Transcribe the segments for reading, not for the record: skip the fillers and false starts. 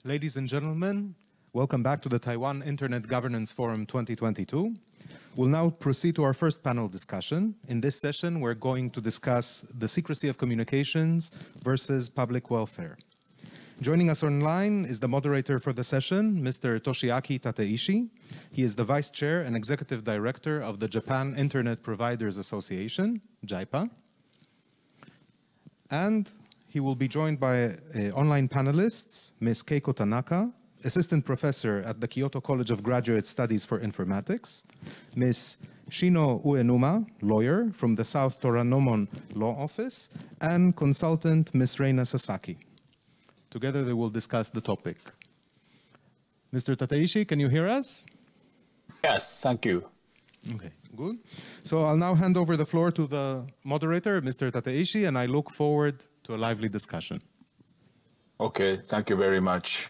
Ladies and gentlemen, welcome back to the Taiwan Internet Governance Forum 2022. We'll now proceed to our first panel discussion. In this session, we're going to discuss the secrecy of communications versus public welfare. Joining us online is the moderator for the session, Mr. Toshiaki Tateishi. He is the Vice Chair and Executive Director of the Japan Internet Providers Association, JAIPA. And he will be joined by online panelists, Ms. Keiko Tanaka, Assistant Professor at the Kyoto College of Graduate Studies for Informatics, Ms. Shino Uenuma, lawyer from the South Toranomon Law Office, and consultant Ms. Reina Sasaki. Together they will discuss the topic. Mr. Tateishi, can you hear us? Yes, thank you. Okay, good. So I'll now hand over the floor to the moderator, Mr. Tateishi, and I look forward to a lively discussion. Okay, thank you very much.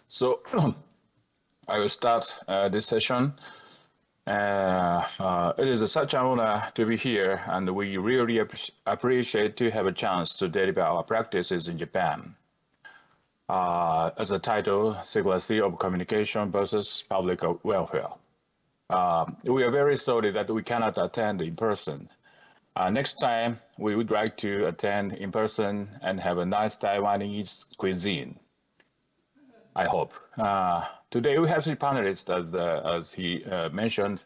So I will start this session. It is such an honor to be here, and we really appreciate to have a chance to deliver our practices in Japan. As a title, Secrecy of Communication versus Public Welfare. We are very sorry that we cannot attend in person. Next time, we would like to attend in person and have a nice Taiwanese cuisine. I hope. Today we have three panelists, as he mentioned.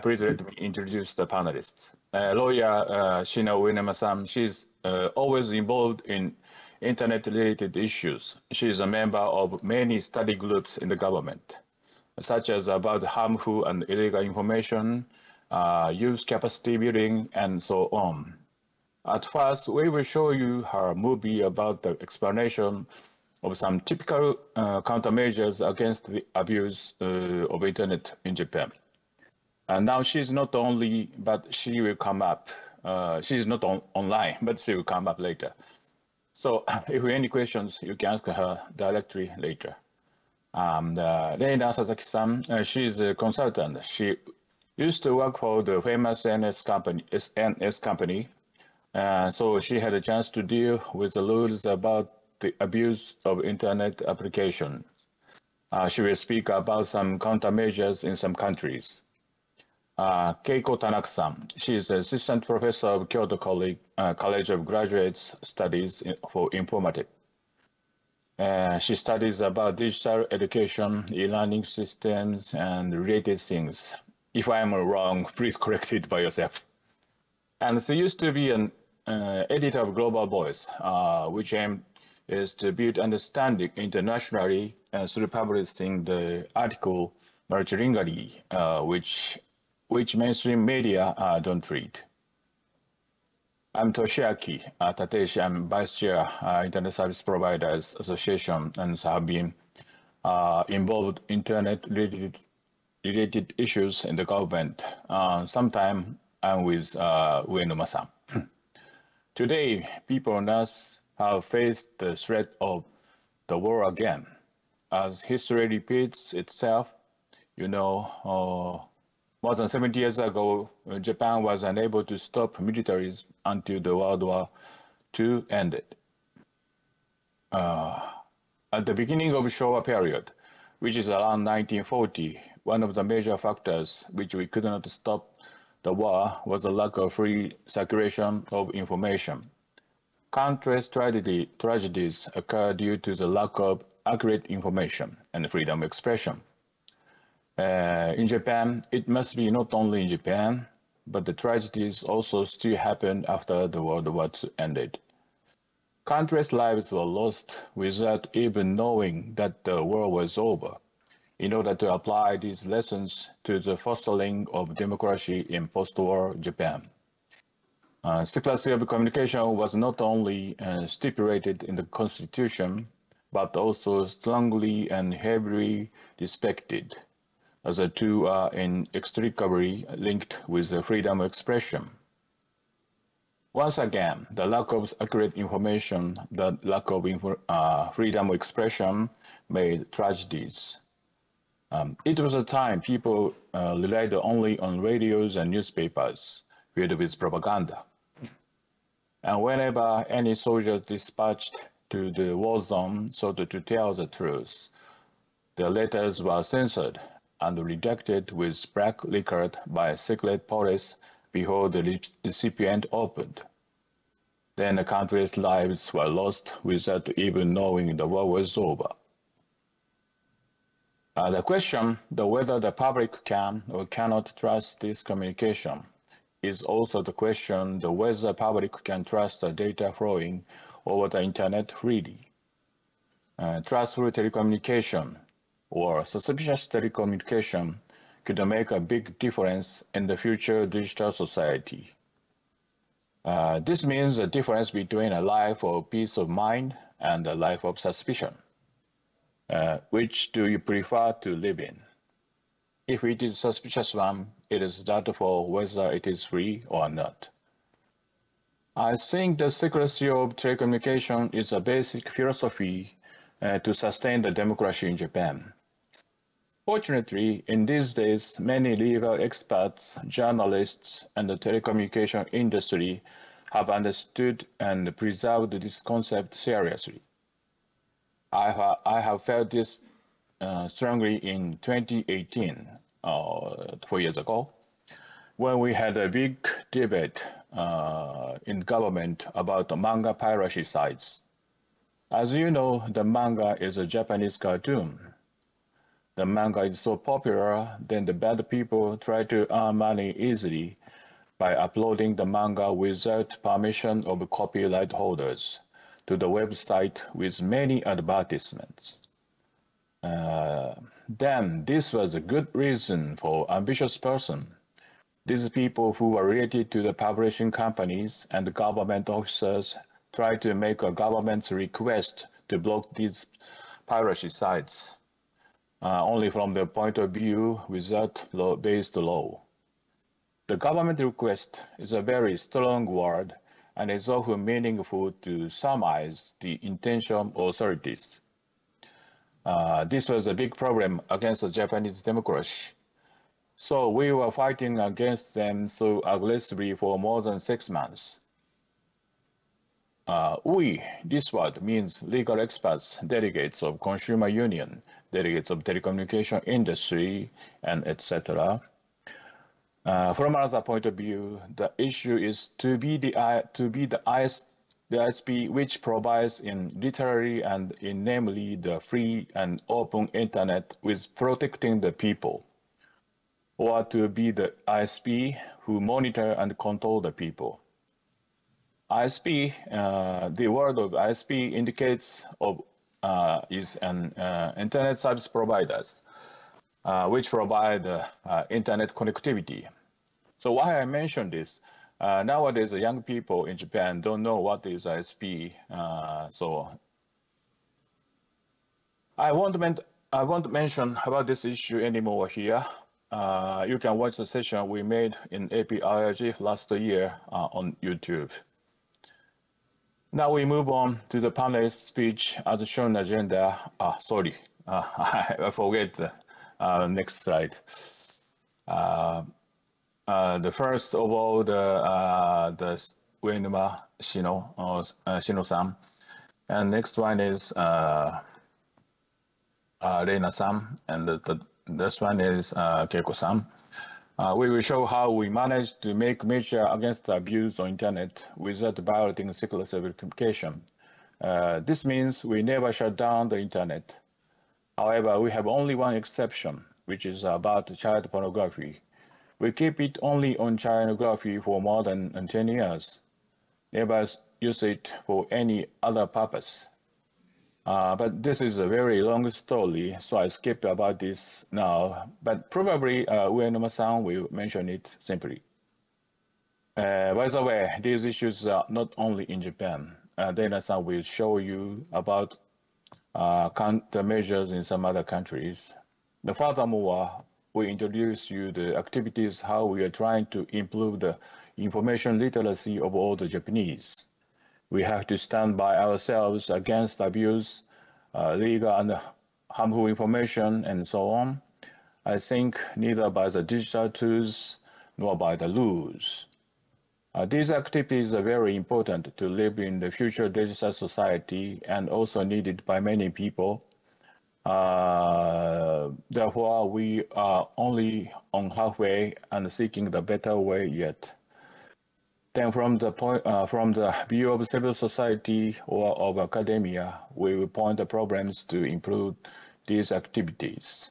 Please let me introduce the panelists. Lawyer Shino Uenuma-san, she's always involved in internet-related issues. She is a member of many study groups in the government, such as about harmful and illegal information, youth capacity building, and so on. At first, we will show you her movie about the explanation of some typical countermeasures against the abuse of internet in Japan. And now she's not only, but she will come up. She's not online, but she will come up later. So if you have any questions, you can ask her directly later. Reina Sasaki-san, she's a consultant. She used to work for the famous NS company. So she had a chance to deal with the rules about the abuse of internet application. She will speak about some countermeasures in some countries. Keiko Tanaka-san, she is assistant professor of Kyoto College of Graduate Studies for Informatics. She studies about digital education, e-learning systems, and related things. If I'm wrong, please correct it by yourself. And she used to be an editor of Global Voice, which aim is to build understanding internationally through publishing the article multilingually, which mainstream media don't read. I'm Toshiaki Tateishi. I'm Vice Chair, Internet Service Providers Association, and have been involved in internet-related issues in the government. Sometime I'm with Uenuma-san. Today, people on Earth have faced the threat of the war again. As history repeats itself, you know, more than 70 years ago, Japan was unable to stop militaries until the World War II ended. At the beginning of the Showa period, which is around 1940, one of the major factors which we could not stop the war was the lack of free circulation of information. Countless tragedies occurred due to the lack of accurate information and freedom of expression. In Japan, it must be not only in Japan, but the tragedies also still happened after the World War II ended. Countless lives were lost without even knowing that the war was over. In order to apply these lessons to the fostering of democracy in post-war Japan, secrecy of communication was not only stipulated in the Constitution, but also strongly and heavily respected, as the two are inextricably linked with the freedom of expression. Once again, the lack of accurate information, the lack of freedom of expression made tragedies. It was a time people relied only on radios and newspapers filled with propaganda. And whenever any soldiers dispatched to the war zone so to tell the truth. The letters were censored and redacted with black lacquered by secret police before the recipient opened. Then the country's lives were lost without even knowing the war was over. The question, whether the public can or cannot trust this communication, is also the question whether the public can trust the data flowing over the internet freely. Trustful telecommunication or suspicious telecommunication could make a big difference in the future digital society. This means the difference between a life of peace of mind and a life of suspicion. Which do you prefer to live in? If it is a suspicious one, it is doubtful whether it is free or not. I think the secrecy of telecommunication is a basic philosophy to sustain the democracy in Japan. Fortunately, in these days, many legal experts, journalists, and the telecommunication industry have understood and preserved this concept seriously. I have felt this strongly in 2018, 4 years ago, when we had a big debate in government about the manga piracy sites. As you know, the manga is a Japanese cartoon. The manga is so popular, then the bad people try to earn money easily by uploading the manga without permission of copyright holders to the website with many advertisements. Then this was a good reason for ambitious person. These people who were related to the publishing companies and the government officers tried to make a government's request to block these piracy sites, only from the point of view without law-based law. The government request is a very strong word and is often meaningful to summarize the intention of authorities. This was a big problem against the Japanese democracy. So we were fighting against them so aggressively for more than 6 months. This word means legal experts, delegates of consumer union, delegates of telecommunication industry, and etc. From another point of view, the issue is to be the ISP which provides in literally and in namely the free and open internet with protecting the people, or to be the ISP who monitor and control the people. ISP, the word of ISP indicates is an internet service providers, which provide internet connectivity. So why I mention this? Nowadays, the young people in Japan don't know what is ISP. So I won't mention about this issue anymore here. You can watch the session we made in APIRG last year on YouTube. Now we move on to the panelist speech as shown agenda. Sorry, I forget the next slide. The first of all, the Uenuma Shino-san, and next one is Reina-san, and this one is Keiko-san. We will show how we managed to make measures against the abuse on internet without violating secrecy of communication. This means we never shut down the internet. However, we have only one exception, which is about child pornography. We keep it only on child pornography for more than 10 years. Never use it for any other purpose. But this is a very long story, so I skip about this now. But probably Uenuma-san will mention it simply. By the way, these issues are not only in Japan. Dana-san will show you about countermeasures in some other countries. Furthermore, we introduce you the activities how we are trying to improve the information literacy of all the Japanese. We have to stand by ourselves against abuse, legal and harmful information, and so on. I think neither by the digital tools nor by the rules. These activities are very important to live in the future digital society and also needed by many people. Therefore, we are only on halfway and seeking the better way yet. Then from the view of civil society or of academia, we will point the problems to improve these activities.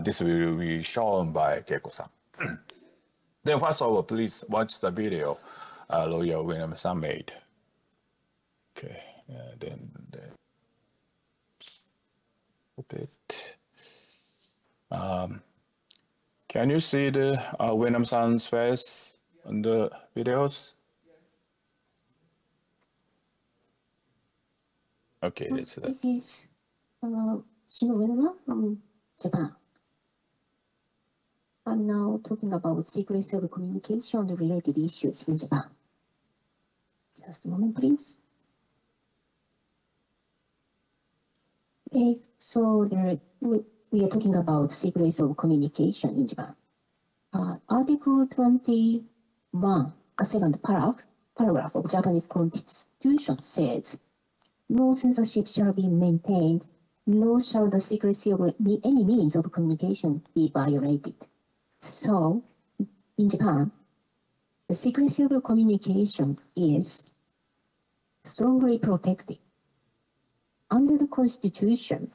This will be shown by Keiko-san. Then first of all, please watch the video Lawyer William-san made. Okay, then a bit. Can you see the William-san's face on the videos? Okay, that's that. This is Shino from Japan. I'm now talking about secrecy of communication and related issues in Japan. Just a moment, please. Okay, so we are talking about secrecy of communication in Japan. Article 21, a second paragraph of Japanese Constitution says, no censorship shall be maintained, nor shall the secrecy of any means of communication be violated. So, in Japan, the secrecy of communication is strongly protected. Under the Constitution,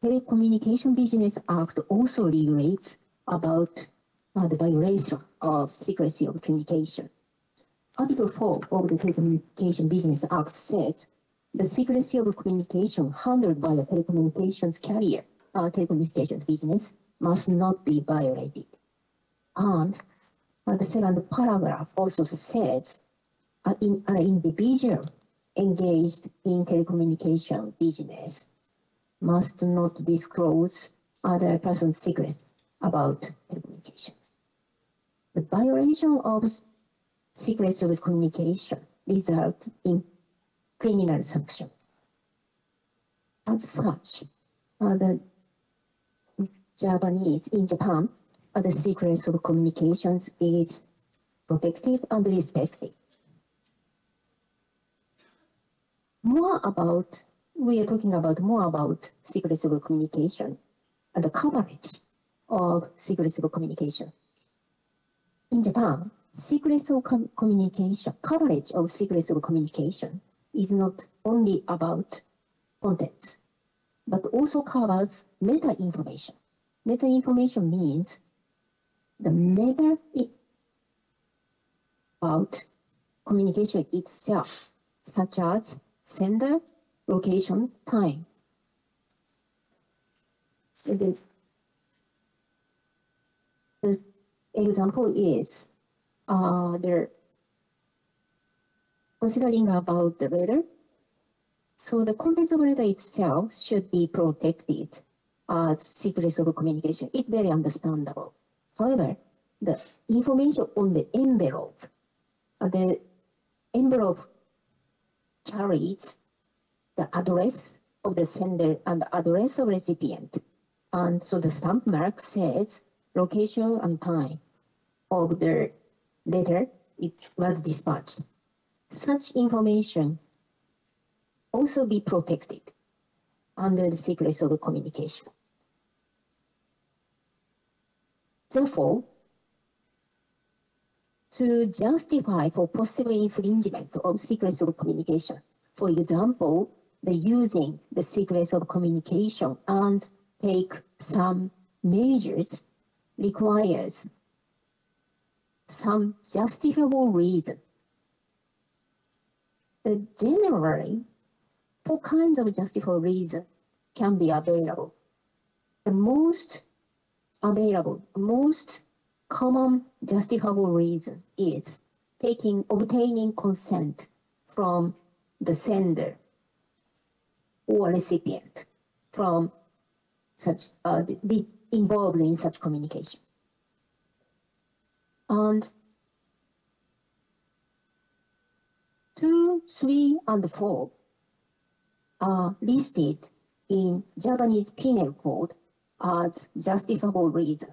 Telecommunication Business Act also regulates about the violation of secrecy of communication. Article 4 of the Telecommunication Business Act says the secrecy of communication handled by a telecommunications carrier, telecommunications business, must not be violated. And the second paragraph also says an individual engaged in telecommunication business must not disclose other person's secrets about telecommunications. The violation of secrecy of communication results in criminal sanction. As such, the Japanese in Japan, the secrecy of communications is protected and respected. We are talking about more about secrecy of communication and the coverage of secrecy of communication. In Japan, secrecy of communication, coverage of secrecy of communication is not only about contents, but also covers meta-information. Meta-information means the matter about communication itself, such as sender, location, time. So the example is considering about the letter. So the content of the letter itself should be protected as secrecy of communication. It's very understandable. However, the information on the envelope carries the address of the sender and the address of recipient. And so the stamp mark says location and time of the letter it was dispatched. Such information also be protected under the secrecy of communication. Therefore, to justify for possible infringement of secrecy of communication, for example, the using the secrecy of communication and take some measures requires some justifiable reason. Generally, four kinds of justifiable reason can be available. The most common justifiable reason is obtaining consent from the sender or recipient from such be involved in such communication. And 2, 3, and 4 are listed in Japanese Penal Code as justifiable reason,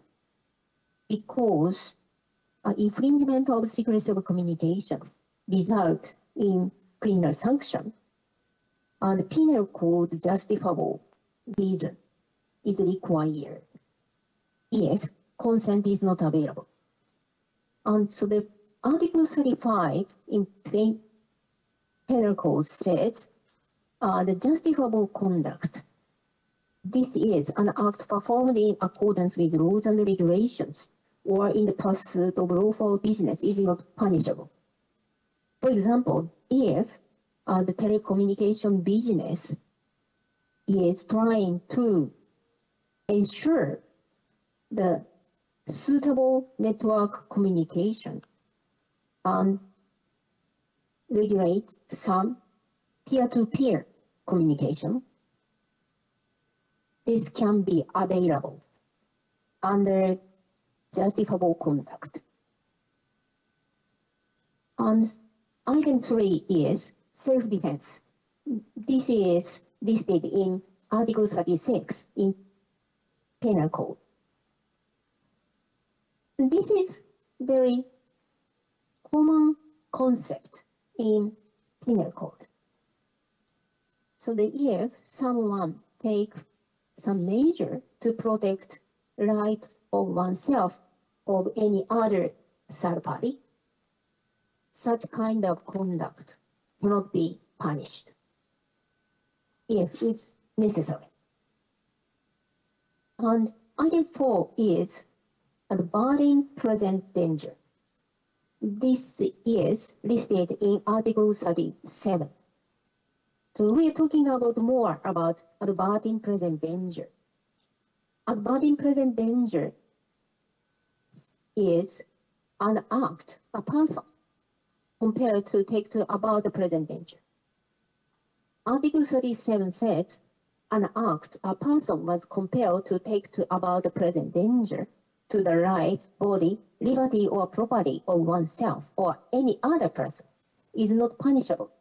because infringement of secrecy of communication result in criminal sanction, and penal code justifiable reason is required if consent is not available. And so the Article 35 in penal code says the justifiable conduct. This is an act performed in accordance with rules and regulations or in the pursuit of lawful business is not punishable. For example, if the telecommunication business is trying to ensure the suitable network communication and regulate some peer-to-peer communication, this can be available under justifiable conduct. And item 3 is self-defense. This is listed in Article 36 in Penal Code. This is very common concept in Penal Code. So that if someone takes some measure to protect right of oneself or any other third party, such kind of conduct cannot be punished if it's necessary. And item 4 is adverting present danger. This is listed in Article 37. So we are talking about more about adverting present danger. Adverting present danger is an act, a person, compared to take to about the present danger. Article 37 says an act, a person was compelled to take to about the present danger to the life, body, liberty, or property of oneself or any other person is not punishable,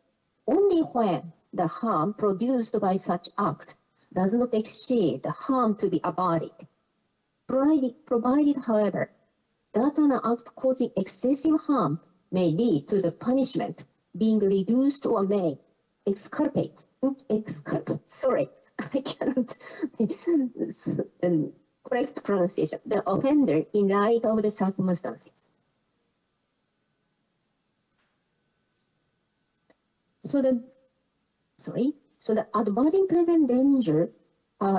only when the harm produced by such act does not exceed the harm to be averted. Provided, however, that an act causing excessive harm may lead to the punishment being reduced or may exculpate, sorry, I cannot correct pronunciation, the offender in light of the circumstances. So the adverting present danger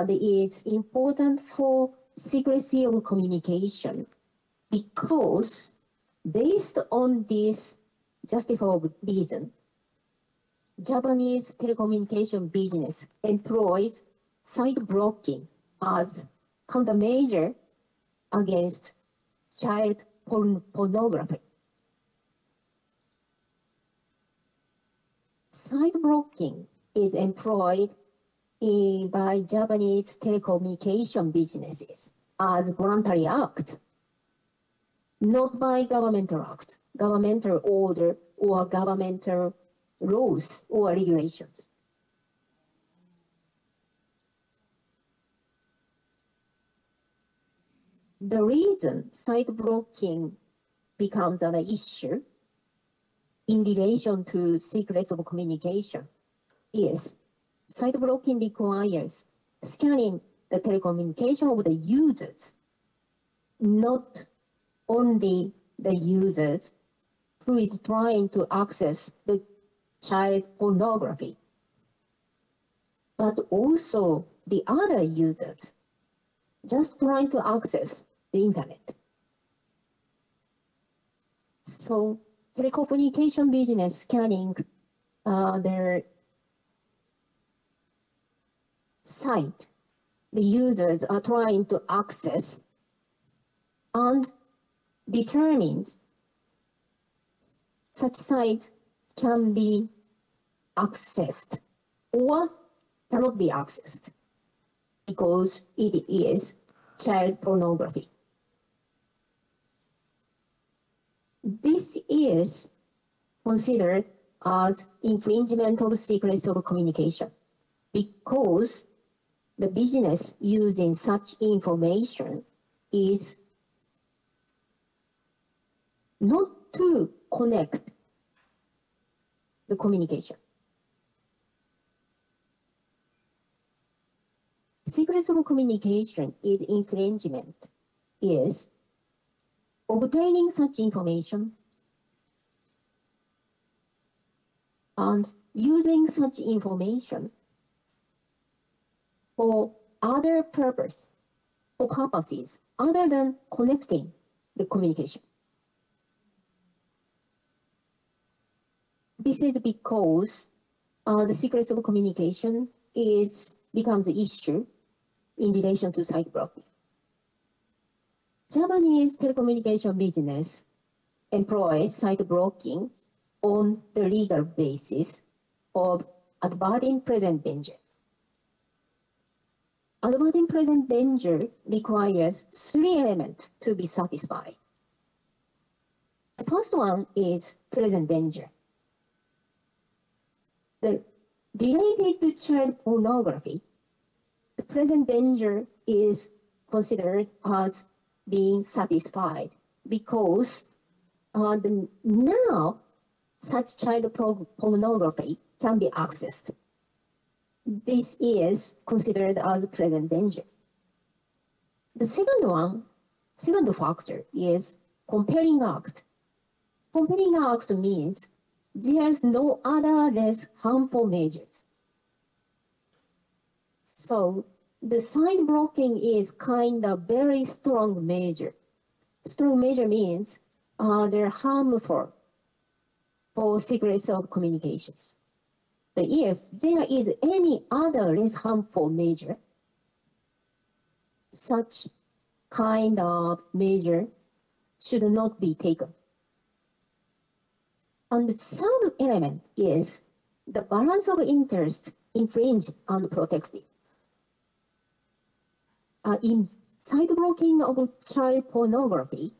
is important for secrecy of communication because based on this justifiable reason, Japanese telecommunication business employs site blocking as countermeasure against child pornography. Site blocking is employed by Japanese telecommunication businesses as voluntary act, not by governmental act, governmental order, or governmental laws or regulations. The reason site blocking becomes an issue in relation to secrets of communication is site blocking requires scanning the telecommunication of the users, not only the users who is trying to access the child pornography, but also the other users just trying to access the internet. So telecommunication business scanning their site the users are trying to access and determines such site can be accessed or cannot be accessed because it is child pornography. This is considered as infringement of secrets of communication because the business using such information is not to connect the communication. Secrets of communication is infringement is obtaining such information and using such information for other purpose or purposes other than connecting the communication. This is because the secrets of communication becomes an issue in relation to site blocking. Japanese telecommunication business employs site blocking on the legal basis of adverting present danger. Adverting present danger requires 3 elements to be satisfied. The first one is present danger. Related to child pornography, the present danger is considered as being satisfied because now such child pornography can be accessed. This is considered as present danger. The second factor is compelling act. Compelling act means there is no other less harmful measures. So the site blocking is kind of very strong measure. Strong measure means they're harmful for secrets of communications. But if there is any other less harmful measure, such kind of measure should not be taken. And the third element is the balance of interest infringed and protected. In site blocking of child pornography,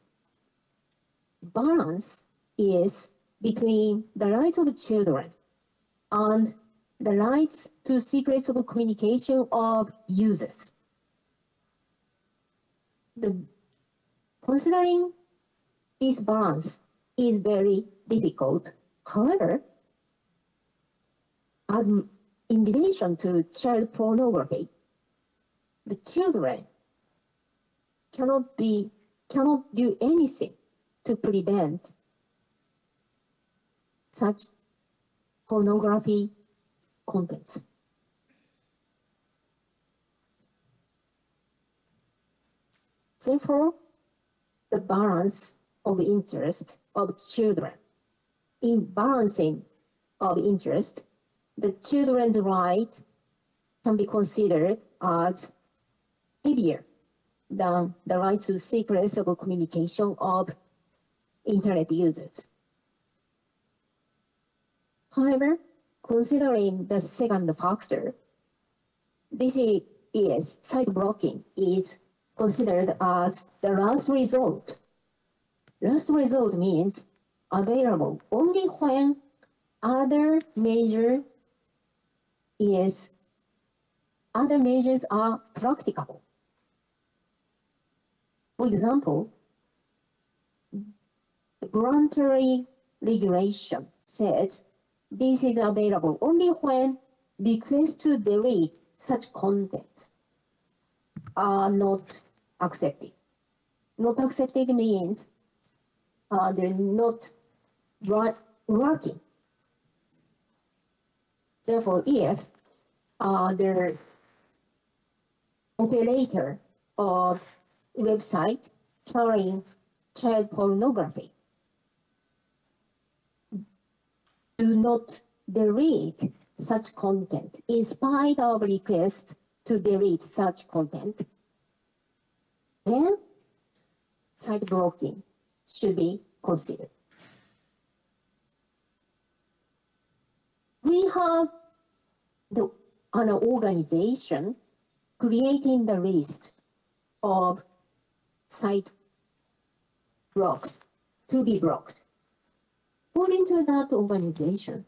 balance is between the rights of children and the rights to secrets of communication of users. Considering this balance is very difficult. However, in relation to child pornography, the children cannot do anything to prevent such pornography contents. Therefore, the balance of interest of children. In balancing of interest, the children's right can be considered as heavier than the right to secrets of communication of internet users. However, considering the second factor, this is site blocking is considered as the last resort. Last resort means available only when other measures are practicable. For example, the voluntary regulation says this is available only when requests to delete such content are not accepted. Not accepted means they're not working. Therefore, if the operator of website carrying child pornography do not delete such content in spite of request to delete such content, then site blocking should be considered. We have an organization creating the list of site blocked, to be blocked. According to that organization,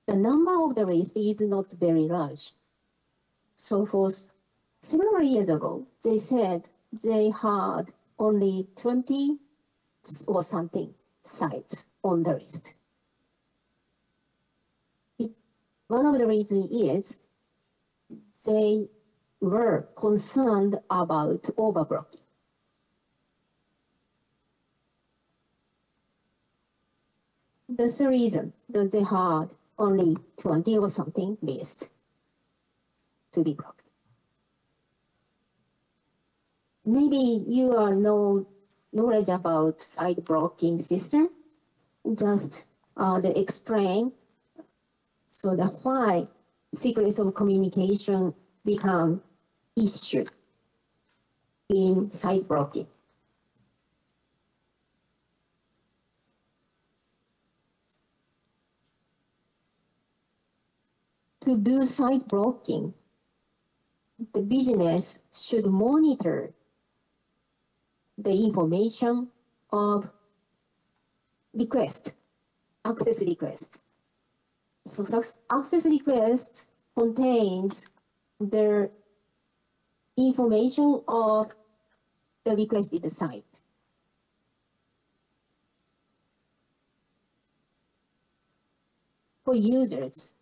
the number of the list is not very large. So for several years ago, they said they had only 20 or something sites on the list. One of the reasons is they were concerned about overblocking. That's the reason that they had only 20 or something lists to be blocked. Maybe you are no knowledge about site blocking system. Just explain so that why secrets of communication become issue in site blocking. To do site blocking, the business should monitor the information of request, access request. So access request contains the information of the requested site. For users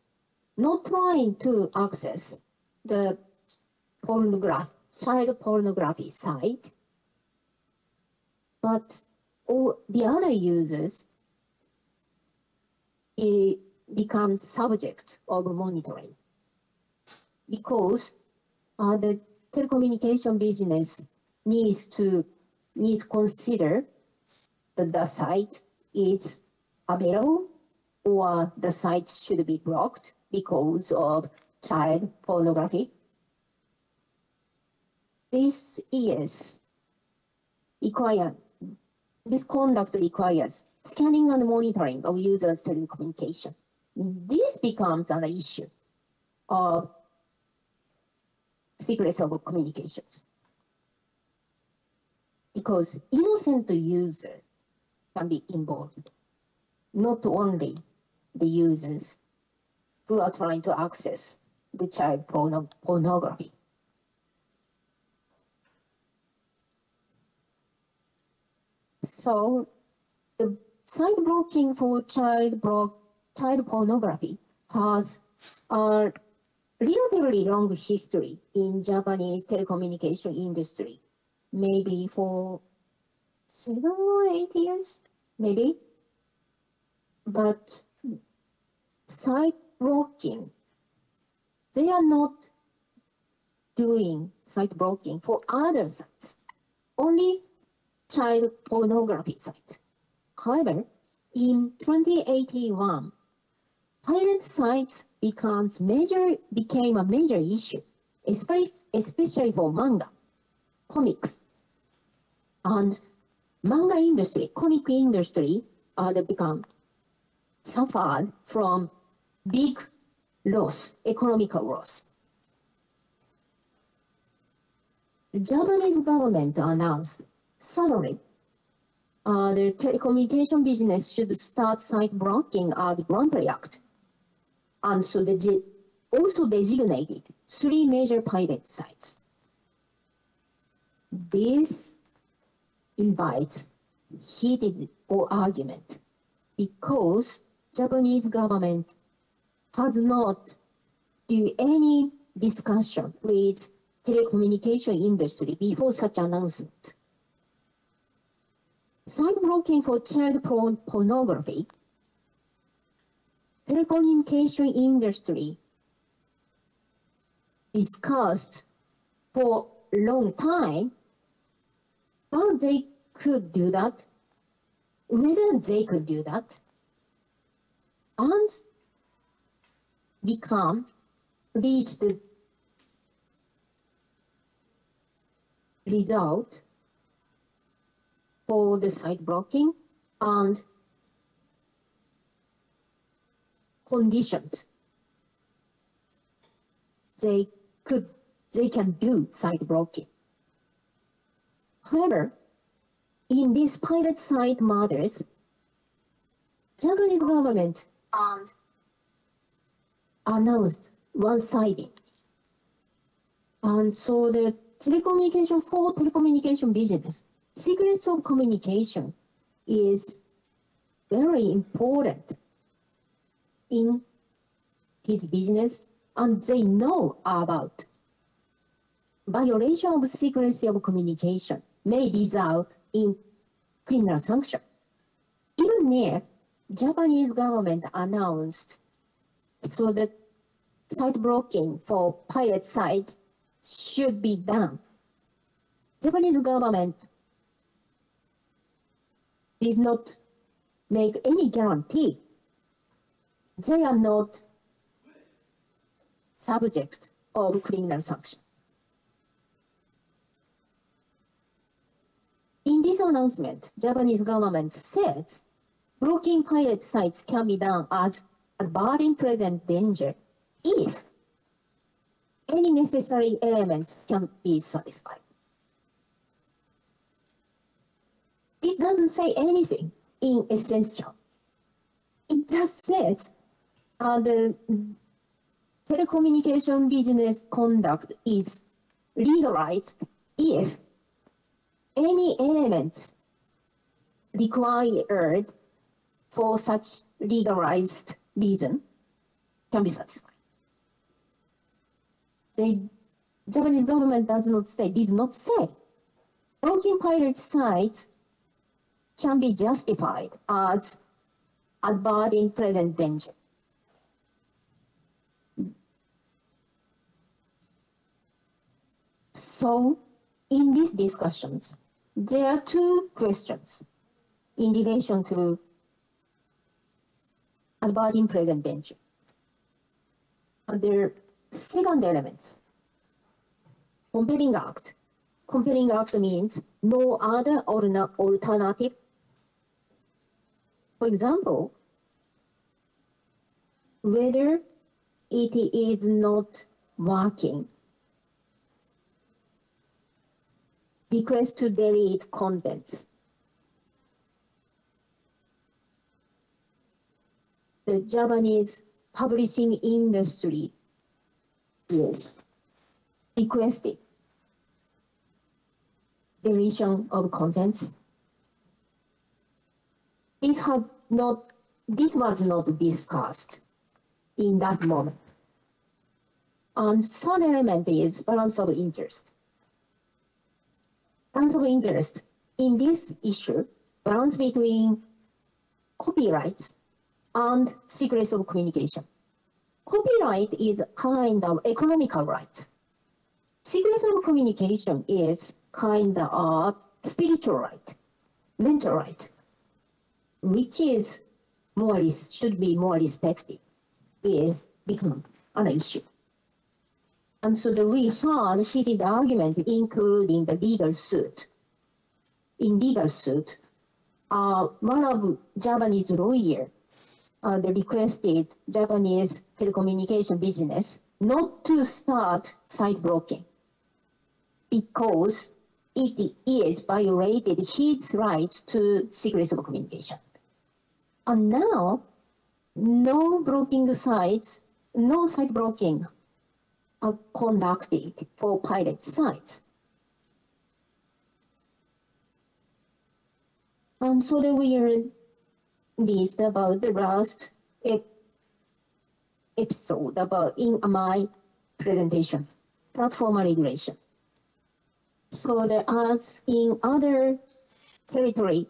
not trying to access the child pornography site, but all the other users become subject of monitoring because the telecommunication business needs to consider that the site is available or the site should be blocked because of child pornography. This conduct requires scanning and monitoring of users' telecommunication. This becomes an issue of secrets of communications because innocent user can be involved, not only the users who are trying to access the child pornography. So the site blocking for child pornography has a relatively long history in Japanese telecommunication industry, maybe for 7 or 8 years, maybe. But site blocking, they are not doing site blocking for other sites, only child pornography sites. However, in 2081, pirate sites became a major issue, especially for manga, comics, and manga industry, comic industry, suffered from big loss, economical loss. The Japanese government announced suddenly the telecommunication business should start site blocking as voluntary act. And so they also designated 3 major pirate sites. This invites heated argument because Japanese government has not do any discussion with telecommunication industry before such announcement. Site blocking for child pornography, telecommunication industry discussed for a long time how they could do that, whether they could do that, and reach the result for the site blocking and conditions they can do site blocking. However, in these pirate site matters, Japanese government announced one-sided. And so the telecommunication business, secrets of communication is very important in his business, and they know about violation of secrecy of communication may result in criminal sanction. Even if Japanese government announced so that site blocking for pirate site should be done, Japanese government did not make any guarantee. They are not subject of criminal sanction. In this announcement, Japanese government says blocking pirate sites can be done as averting present danger if any necessary elements can be satisfied. It doesn't say anything in essential. It just says the telecommunication business conduct is legalized if any elements required for such legalized reason can be satisfied. The Japanese government did not say blocking pirate sites can be justified as averting present danger. So, in these discussions, there are two questions in relation to averting present danger. The second element, compelling act. Compelling act means no other alternative. For example, whether it is not working, request to delete contents. The Japanese publishing industry is requested deletion of contents. This was not discussed in that moment. And third element is balance of interest. Balance of interest in this issue, balance between copyrights and secrets of communication. Copyright is kind of economical rights. Secrets of communication is kind of spiritual right, mental right, which is should be more respected. It become an issue. And so we had heated argument, including the legal suit. In legal suit, one of Japanese lawyer requested Japanese telecommunication business not to start site blocking because it is violated his right to secrets of communication. And now, no blocking sites, no site blocking are conducted for pirate sites. And so we released about the last episode about in my presentation, platform regulation. So there are in other territory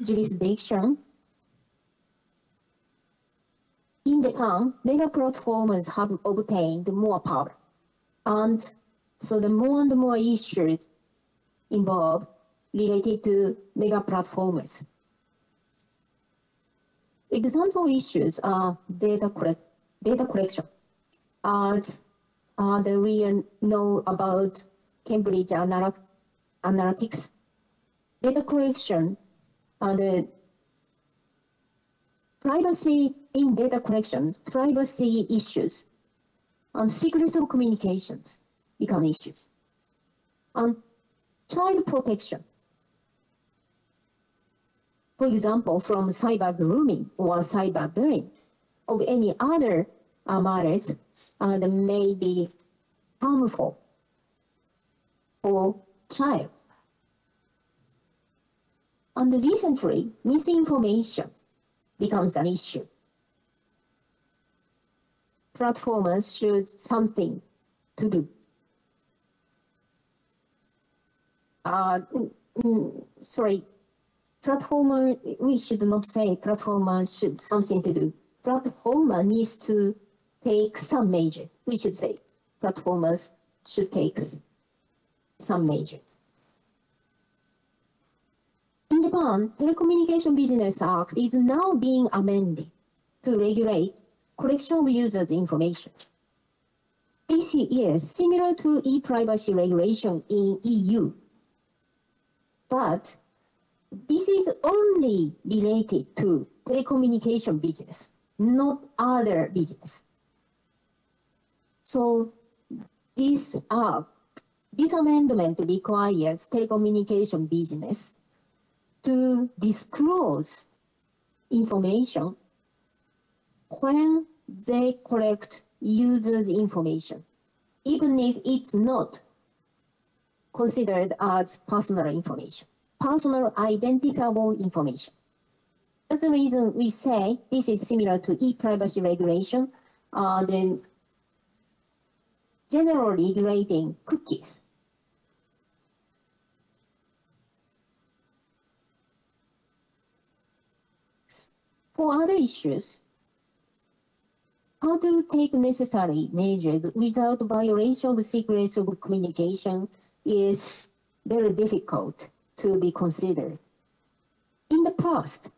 jurisdiction, in Japan, mega platforms have obtained more power. And so the more and more issues involved related to mega platforms. Example issues are data collection. As we know about Cambridge Analytics, data collection and the privacy in data collections, privacy issues, and secrets of communications become issues. And child protection. For example, from cyber grooming or cyber bullying or any other matters that may be harmful for child. And recently, misinformation becomes an issue. Platformers should something to do. We should not say platformer should something to do. Platformer needs to take some measure. We should say platformers should take some measures. In Japan, Telecommunication Business Act is now being amended to regulate collection of users' information. This is similar to e-privacy regulation in EU, but this is only related to telecommunication business, not other business. So this amendment requires telecommunication business to disclose information when they collect users' information, even if it's not considered as personal information, personal identifiable information. That's the reason we say this is similar to e-privacy regulation, then generally regulating cookies. For other issues, how to take necessary measures without violation of secrets of communication is very difficult to be considered. In the past,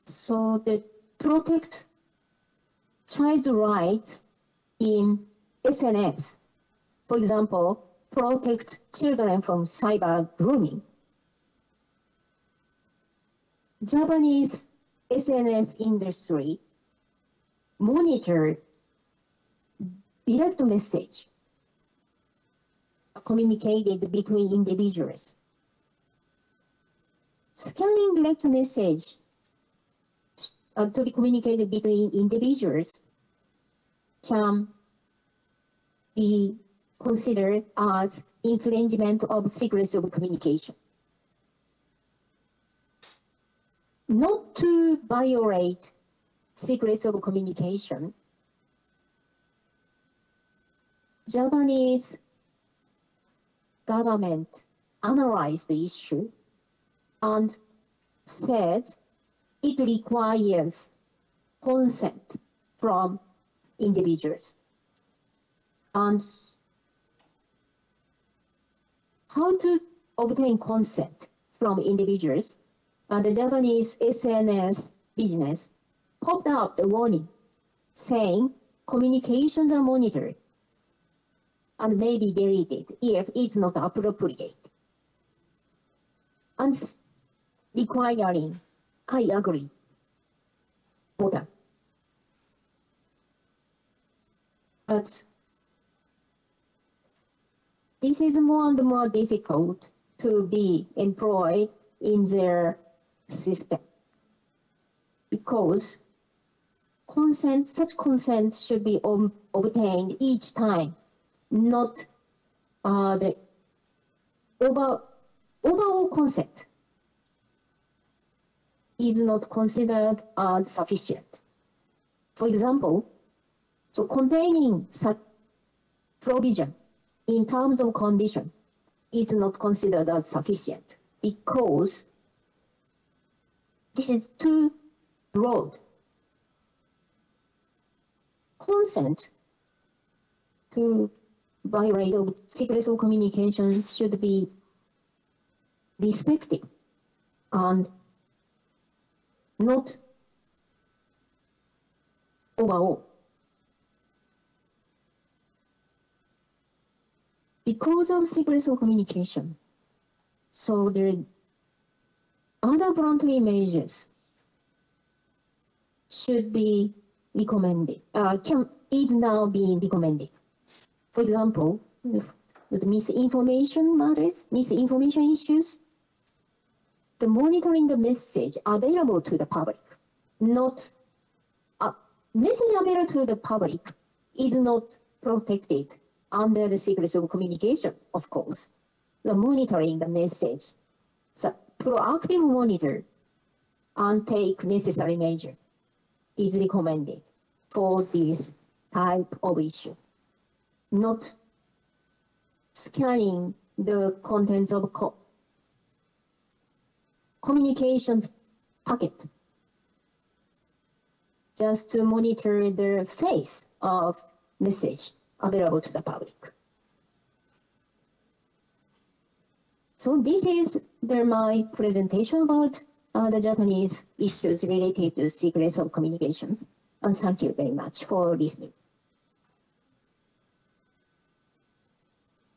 so to protect child rights in SNS, for example, protect children from cyber grooming, Japanese SNS industry monitor direct message communicated between individuals. Scanning direct message to be communicated between individuals can be considered as infringement of secrets of communication. Not to violate secrets of communication, Japanese government analyzed the issue and said it requires consent from individuals. And how to obtain consent from individuals? The Japanese SNS business popped up the warning saying communications are monitored and may be deleted if it's not appropriate, and requiring I agree button. But this is more and more difficult to be employed in their system because such consent should be obtained each time, not the overall consent is not considered as sufficient. For example, so containing such provision in terms of condition is not considered as sufficient because this is too broad. Consent to violate of secrets of communication should be respected and not overall. Because of secrets of communication, so there other voluntary measures should be recommended, is now being recommended. For example, with misinformation matters, misinformation issues, the monitoring the message available to the public, not message available to the public is not protected under the secrets of communication, of course. The monitoring the message, so proactive monitor and take necessary measure is recommended for this type of issue. Not scanning the contents of communications packet, just to monitor the face of message available to the public. So this is my presentation about the Japanese issues related to secrets of communications. And thank you very much for listening.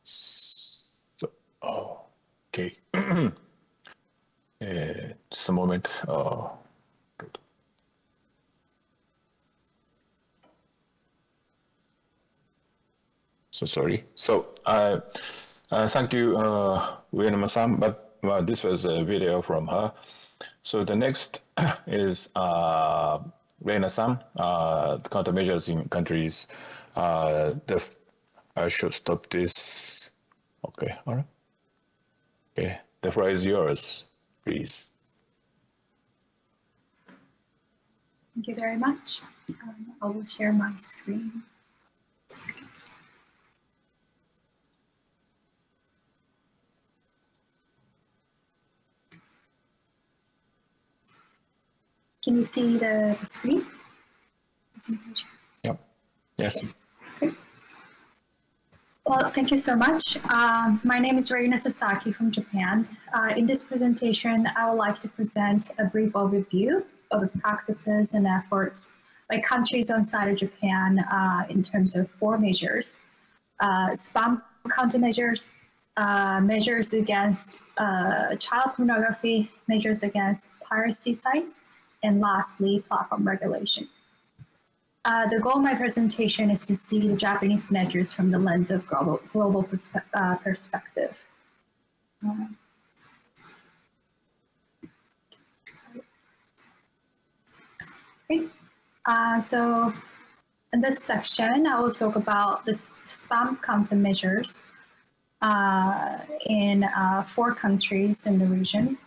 So, okay. Just a moment. Good. So sorry. So thank you, Uenuma-san, but this was a video from her. So the next is Reina-san, the countermeasures in countries. I should stop this. Okay, all right. Okay, the floor is yours, please. Thank you very much. I will share my screen. Can you see the screen? Yep. Yes. Okay. Well, thank you so much. My name is Reina Sasaki from Japan. In this presentation, I would like to present a brief overview of the practices and efforts by countries outside of Japan in terms of 4 measures: spam countermeasures, measures against child pornography, measures against piracy sites, and lastly, platform regulation. The goal of my presentation is to see the Japanese measures from the lens of global perspective. Okay. So in this section, I will talk about the spam countermeasures in 4 countries in the region: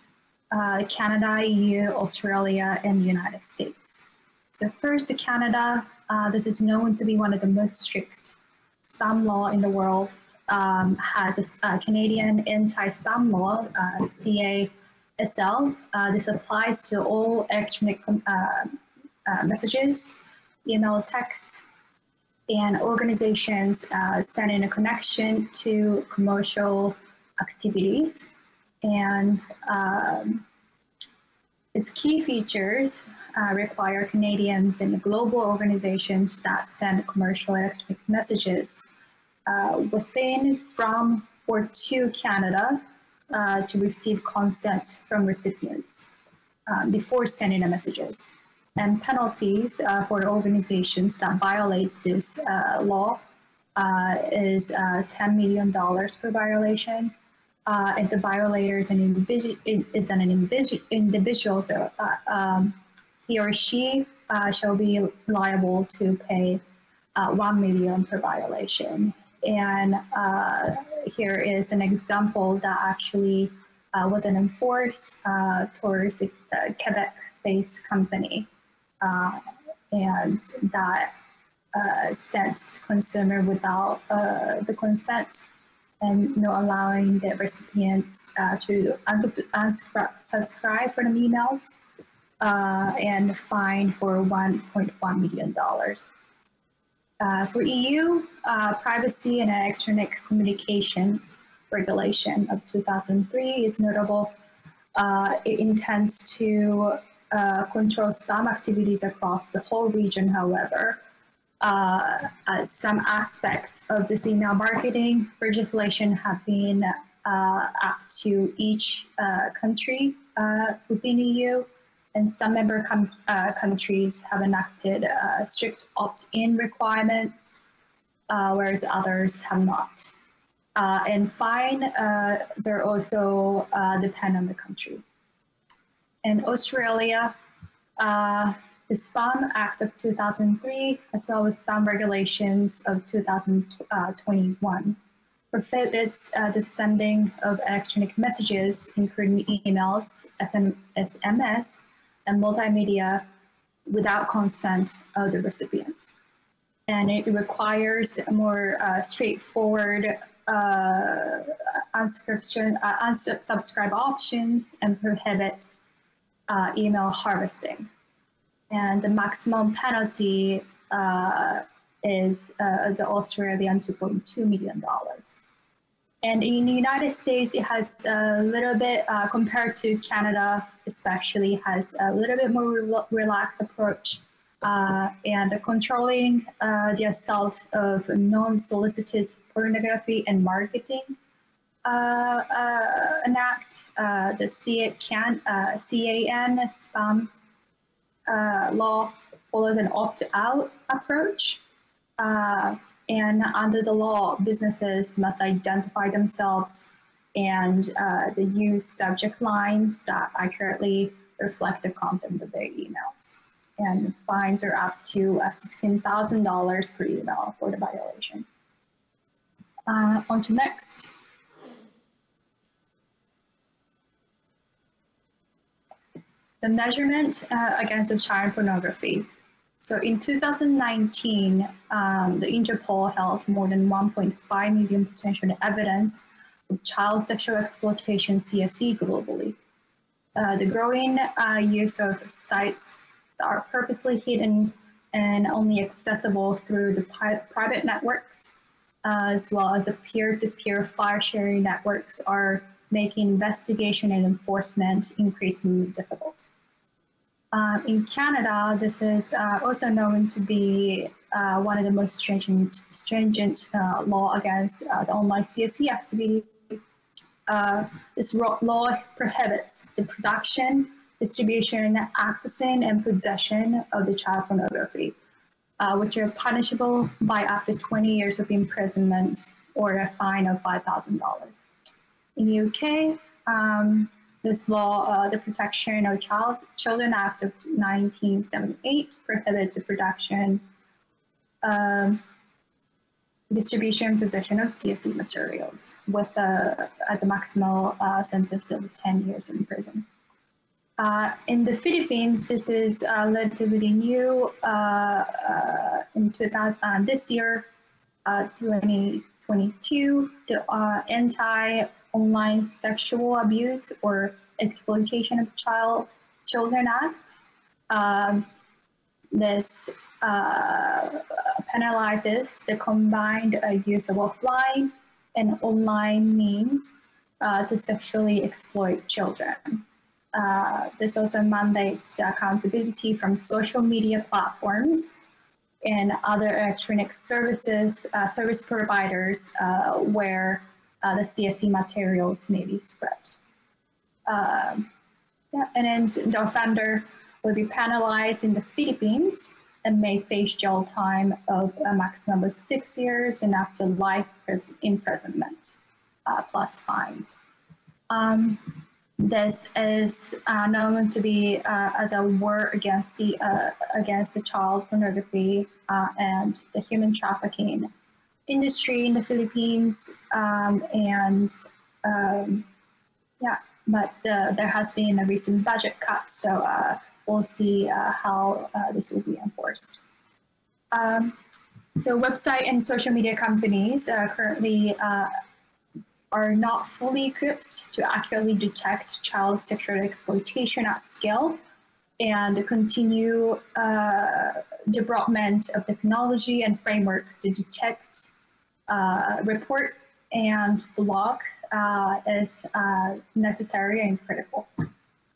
Canada, EU, Australia, and the United States. So first, Canada. This is known to be one of the most strict spam law in the world. Has a Canadian anti-spam law, CASL. This applies to all electronic messages, email, text, and organizations sent in a connection to commercial activities. And its key features require Canadians and global organizations that send commercial electronic messages within, from, or to Canada to receive consent from recipients before sending the messages. And penalties for organizations that violates this law is $10 million per violation. If the violator is an individual, so he or she shall be liable to pay $1 million per violation. And here is an example that actually wasn't enforced towards the Quebec-based company, and that sent consumer without the consent, and allowing the recipients to unsubscribe for the emails, and fined for $1.1 million. For EU, Privacy and Electronic Communications Regulation of 2003 is notable. It intends to control spam activities across the whole region. However, some aspects of this email marketing legislation have been up to each country within EU, and some member countries have enacted strict opt-in requirements, whereas others have not. And fines are also depend on the country. In Australia, the Spam Act of 2003, as well as spam regulations of 2021, prohibits the sending of electronic messages, including emails, SMS, and multimedia without consent of the recipient. And it requires a more straightforward unsubscribe options and prohibit email harvesting. And the maximum penalty is the Australian $2.2 million. And in the United States, it has a little bit, compared to Canada especially, has a little bit more relaxed approach and controlling the assault of non-solicited pornography and marketing an act, the CAN spam law follows an opt-out approach. And under the law, businesses must identify themselves and they use subject lines that accurately reflect the content of their emails. And fines are up to $16,000 per email for the violation. On to next. The measurement against the child pornography. So in 2019, the Interpol held more than 1.5 million potential evidence of child sexual exploitation CSE globally. The growing use of sites that are purposely hidden and only accessible through the private networks, as well as the peer-to-peer file-sharing networks, are making investigation and enforcement increasingly difficult. In Canada, this is also known to be one of the most stringent law against the online CSE activity. This law prohibits the production, distribution, accessing, and possession of the child pornography, which are punishable by up to 20 years of imprisonment or a fine of $5,000. In the UK, this law, the Protection of Children Act of 1978, prohibits the production, distribution, and possession of CSE materials with at the maximal sentence of 10 years in prison. In the Philippines, this is relatively new. In this year, 2022, the Anti-Online Sexual Abuse or Exploitation of Children Act. This penalizes the combined use of offline and online means to sexually exploit children. This also mandates the accountability from social media platforms and other electronic services, service providers where the CSE materials may be spread. And then the offender will be penalized in the Philippines and may face jail time of a maximum of 6 years and up to life imprisonment plus fines. This is known to be as a war against the child pornography and the human trafficking industry in the Philippines. But there has been a recent budget cut, so we'll see how this will be enforced. So website and social media companies currently are not fully equipped to accurately detect child sexual exploitation at scale and continue development of technology and frameworks to detect, report, and block is necessary and critical.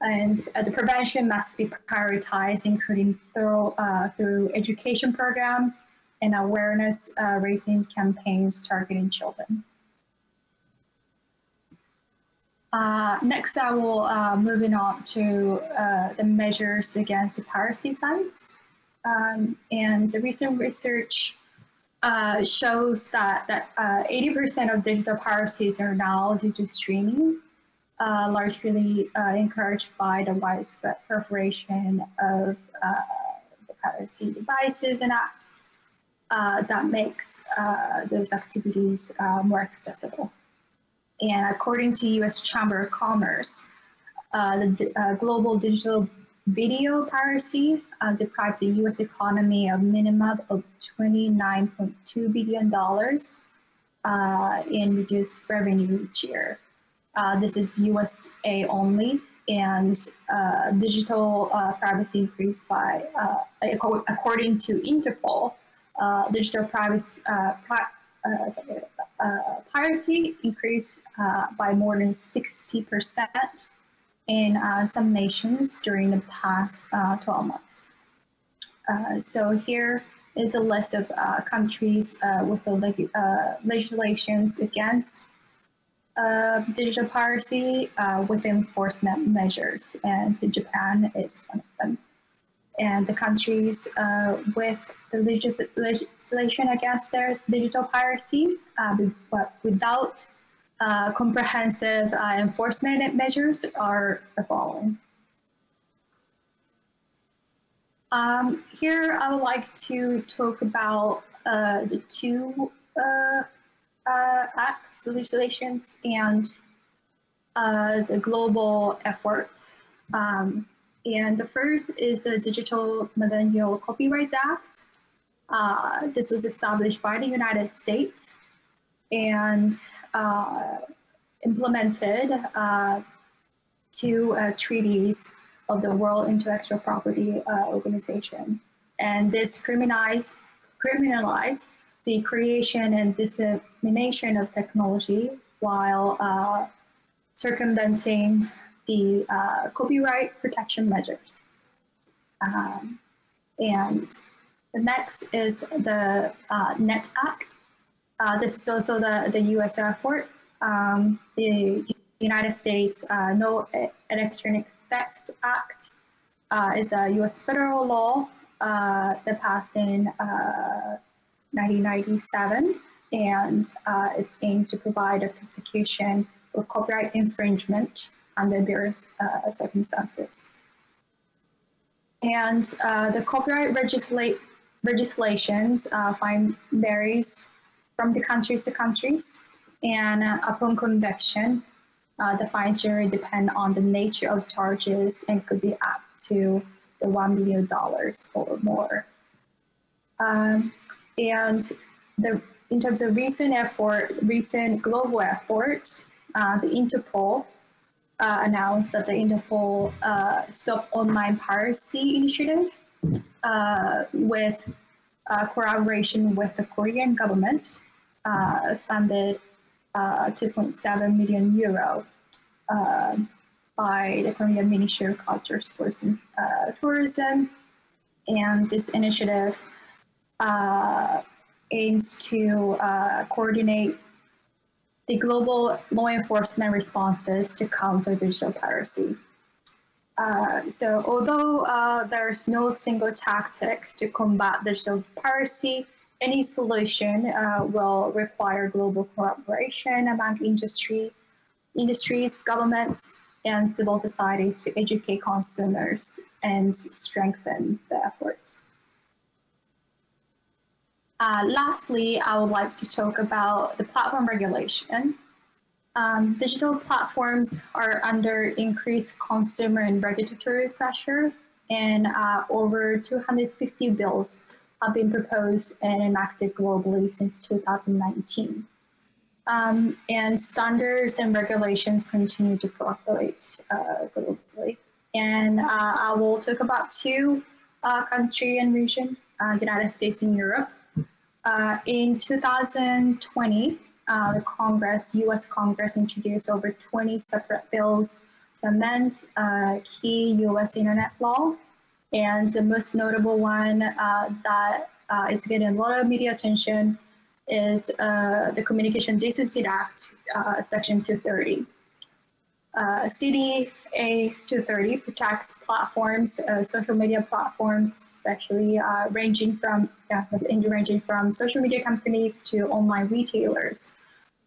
And the prevention must be prioritized, including through education programs and awareness raising campaigns targeting children. Next, I will moving on to the measures against the piracy sites. And the recent research shows that 80% of digital piracies are now due to streaming, largely encouraged by the widespread proliferation of the piracy devices and apps. that makes those activities more accessible. And according to U.S. Chamber of Commerce, the global digital video piracy deprives the U.S. economy of minimum of $29.2 billion in reduced revenue each year. This is USA only, and digital privacy increased by, according to Interpol, digital piracy increased by more than 60% in some nations during the past 12 months. So here is a list of countries with the legislations against digital piracy with enforcement measures, and Japan is one of them. And the countries with the legislation against digital piracy, but without comprehensive enforcement measures, are the following. Here, I would like to talk about the two acts, the legislations, and the global efforts. And the first is the Digital Millennial Copyright Act. This was established by the United States and implemented two treaties of the World Intellectual Property Organization. And this criminalized the creation and dissemination of technology while circumventing the copyright protection measures. And the next is the NET Act. This is also the US effort. The United States No Electronic Theft Act is a US federal law that passed in 1997, and it's aimed to provide a prosecution of copyright infringement under various circumstances. And the copyright legislations varies from the countries to countries, and upon conviction, the fines generally depend on the nature of charges and could be up to the $1 million or more. And in terms of recent global effort, the Interpol announced that the Interpol Stop Online Piracy initiative with collaboration with the Korean government funded 2.7 million euro by the Korean Ministry of Culture, Sports and Tourism. And this initiative aims to coordinate the global law enforcement responses to counter digital piracy. So although there's no single tactic to combat digital piracy, any solution will require global cooperation among industries, governments, and civil societies to educate consumers and strengthen the efforts. Lastly, I would like to talk about the platform regulation. Digital platforms are under increased consumer and regulatory pressure, and over 250 bills have been proposed and enacted globally since 2019. And standards and regulations continue to proliferate globally. And I will talk about two country and region, United States and Europe. In 2020, the US Congress introduced over 20 separate bills to amend key US internet law. And the most notable one that is getting a lot of media attention is the Communication Decency Act, Section 230. CDA 230 protects platforms, social media platforms, especially ranging from social media companies to online retailers,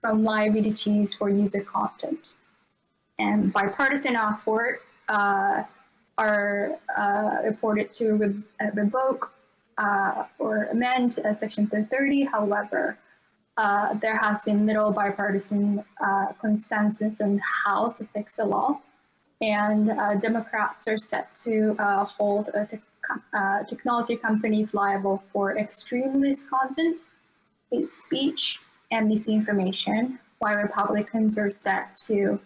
from liabilities for user content. And bipartisan effort are reported to revoke or amend Section 330. However, there has been little bipartisan consensus on how to fix the law, and Democrats are set to hold technology companies liable for extremist content, hate speech, and misinformation, while Republicans are set to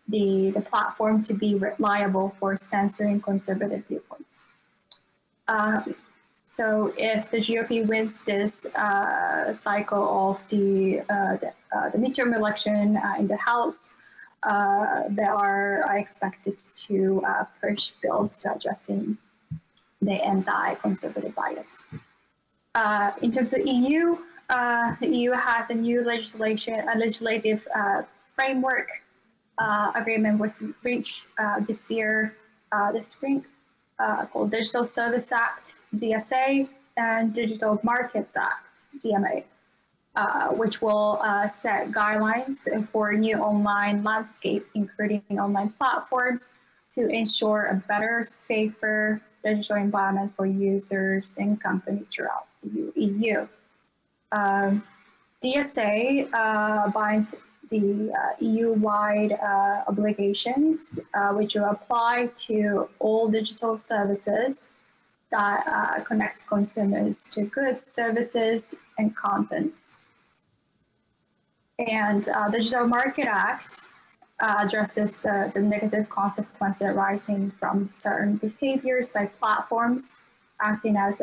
the platform to be liable for censoring conservative viewpoints. So if the GOP wins this cycle of the midterm election in the House, they are expected to push bills to addressing the anti-conservative bias. In terms of EU, the EU has a new legislative framework agreement was reached this spring, called Digital Service Act, DSA, and Digital Markets Act, DMA, which will set guidelines for a new online landscape, including online platforms, to ensure a better, safer digital environment for users and companies throughout the EU. DSA binds the EU-wide obligations, which will apply to all digital services that connect consumers to goods, services, and content. And the Digital Market Act addresses the negative consequences arising from certain behaviors by platforms, acting as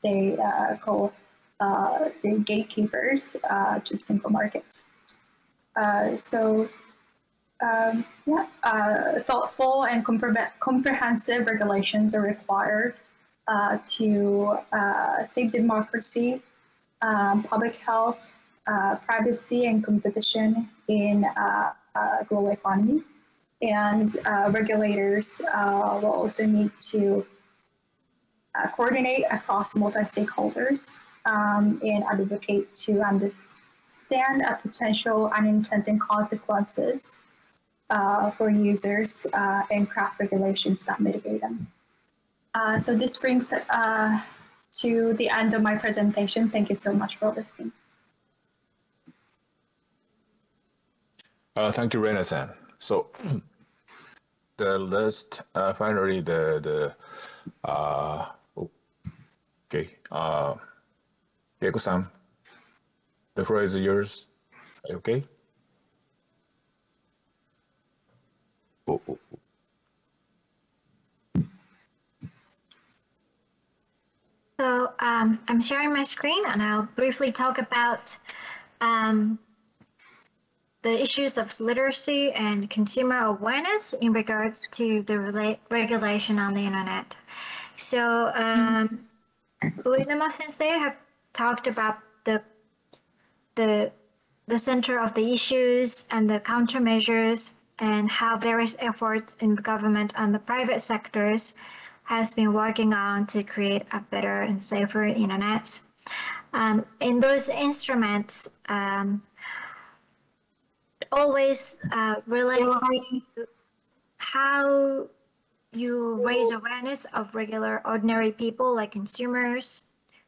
they call the gatekeepers to the single market. Thoughtful and comprehensive regulations are required to save democracy, public health, privacy, and competition in global economy. And regulators will also need to coordinate across multi-stakeholders and advocate to understand potential unintended consequences for users and craft regulations that mitigate them. So this brings to the end of my presentation. Thank you so much for listening. Thank you, Rena-san. So the list, finally, Keiko-san, the floor is yours. Are you okay? So I'm sharing my screen, and I'll briefly talk about the issues of literacy and consumer awareness in regards to the regulation on the internet. So Uedama Sensei have talked about the center of the issues and the countermeasures, and how various efforts in the government and the private sectors has been working on to create a better and safer internet. In those instruments, always relate to how you raise awareness of regular, ordinary people like consumers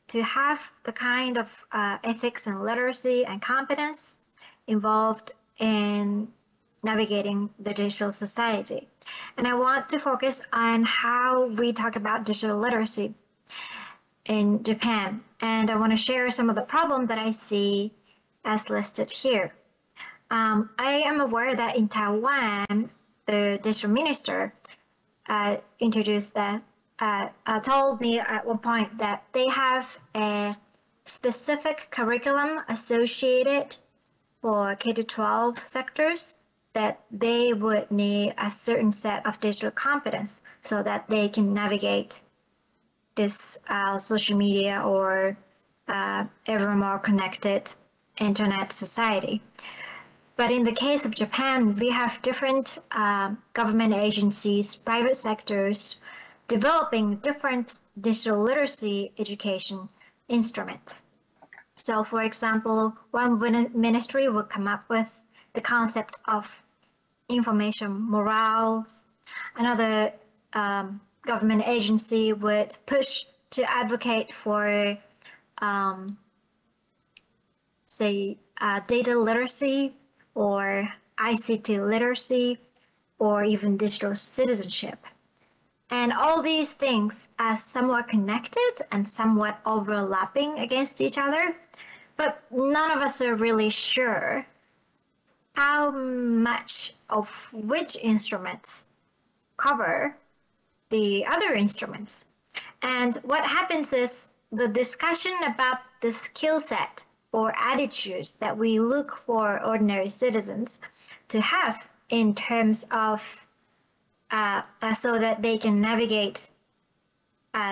to have the kind of ethics and literacy and competence involved in navigating the digital society. And I want to focus on how we talk about digital literacy in Japan. And I want to share some of the problems that I see as listed here. I am aware that in Taiwan, the digital minister introduced that, told me at one point that they have a specific curriculum associated for K-12 sectors, that they would need a certain set of digital competence so that they can navigate this social media or ever more connected internet society. But in the case of Japan, we have different government agencies, private sectors, developing different digital literacy education instruments. So for example, one ministry will come up with the concept of information morals. Another government agency would push to advocate for, say, data literacy or ICT literacy or even digital citizenship. And all these things are somewhat connected and somewhat overlapping against each other, but none of us are really sure how much of which instruments cover the other instruments. And what happens is the discussion about the skill set or attitudes that we look for ordinary citizens to have in terms of so that they can navigate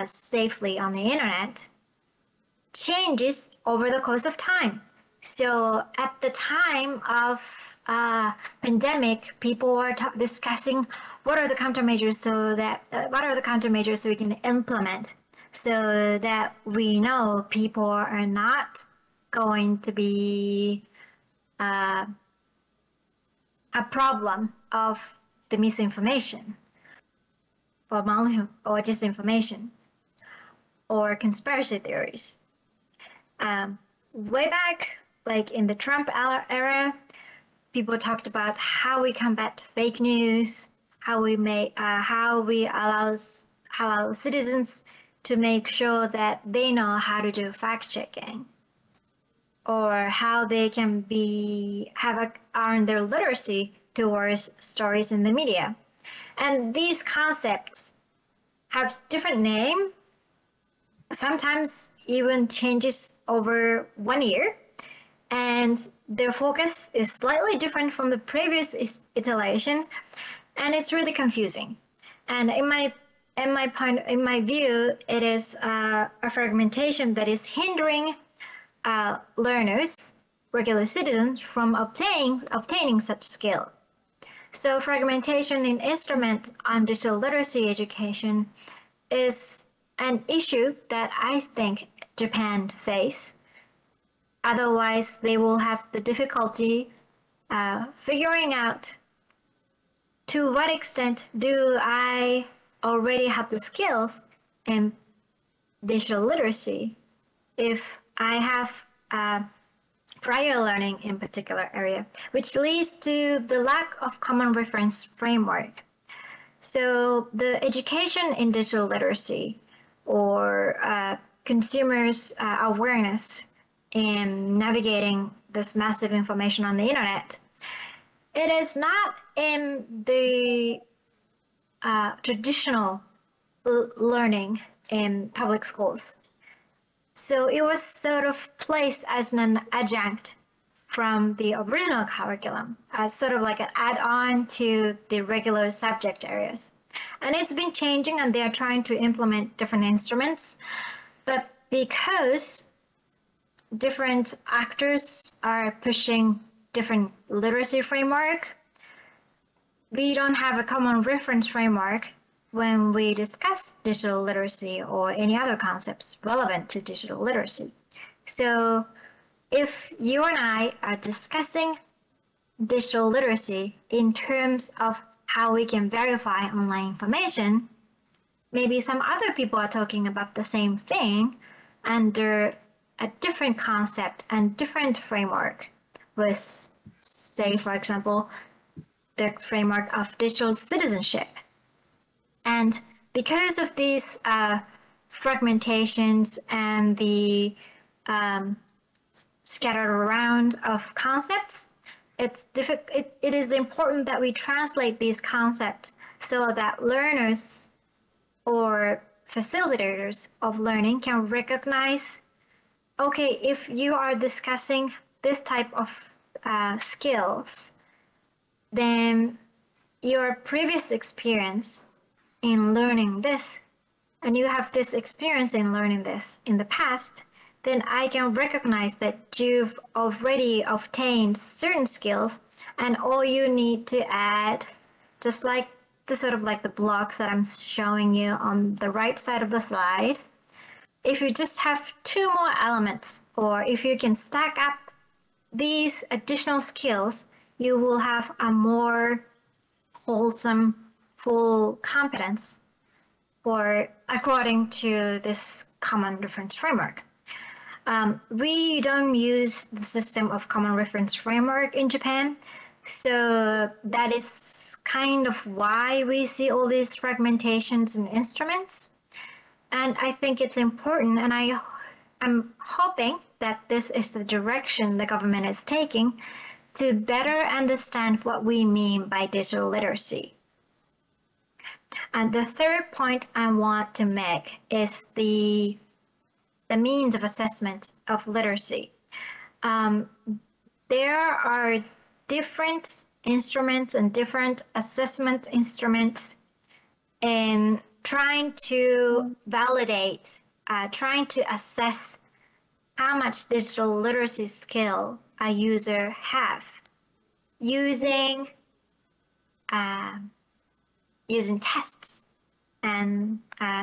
safely on the internet changes over the course of time. So at the time of pandemic, people were discussing what are the countermeasures we can implement so that we know people are not going to be a problem of the misinformation or disinformation or conspiracy theories. Way back, like in the Trump era, people talked about how we combat fake news, how we allow citizens to make sure that they know how to do fact checking, or how they can earn their literacy towards stories in the media. And these concepts have different name, sometimes even changes over 1 year, and their focus is slightly different from the previous iteration, and it's really confusing. And in my view, it is a fragmentation that is hindering learners, regular citizens, from obtaining such skill. So fragmentation in instruments on digital literacy education is an issue that I think Japan face. Otherwise, they will have the difficulty figuring out to what extent do I already have the skills in digital literacy if I have prior learning in particular area, which leads to the lack of common reference framework. So the education in digital literacy or consumers' awareness in navigating this massive information on the internet, it is not in the traditional learning in public schools. So it was sort of placed as an adjunct from the original curriculum, as sort of like an add-on to the regular subject areas. And it's been changing, and they are trying to implement different instruments. But because different actors are pushing different literacy framework, we don't have a common reference framework when we discuss digital literacy or any other concepts relevant to digital literacy. So if you and I are discussing digital literacy in terms of how we can verify online information, maybe some other people are talking about the same thing under a different concept and different framework with, say, for example, the framework of digital citizenship. And because of these fragmentations and the scattered around of concepts, it is important that we translate these concepts so that learners or facilitators of learning can recognize, okay, if you are discussing this type of skills, then your previous experience in learning this, and you have this experience in learning this in the past, then I can recognize that you've already obtained certain skills, and all you need to add, just like the sort of like the blocks that I'm showing you on the right side of the slide, if you just have 2 more elements, or if you can stack up these additional skills, you will have a more wholesome, full competence or according to this common reference framework. We don't use the system of common reference framework in Japan, so that is kind of why we see all these fragmentations in instruments. And I think it's important, and I'm hoping that this is the direction the government is taking to better understand what we mean by digital literacy. And the third point I want to make is the means of assessment of literacy. There are different instruments and different assessment instruments in trying to validate, trying to assess how much digital literacy skill a user have using tests and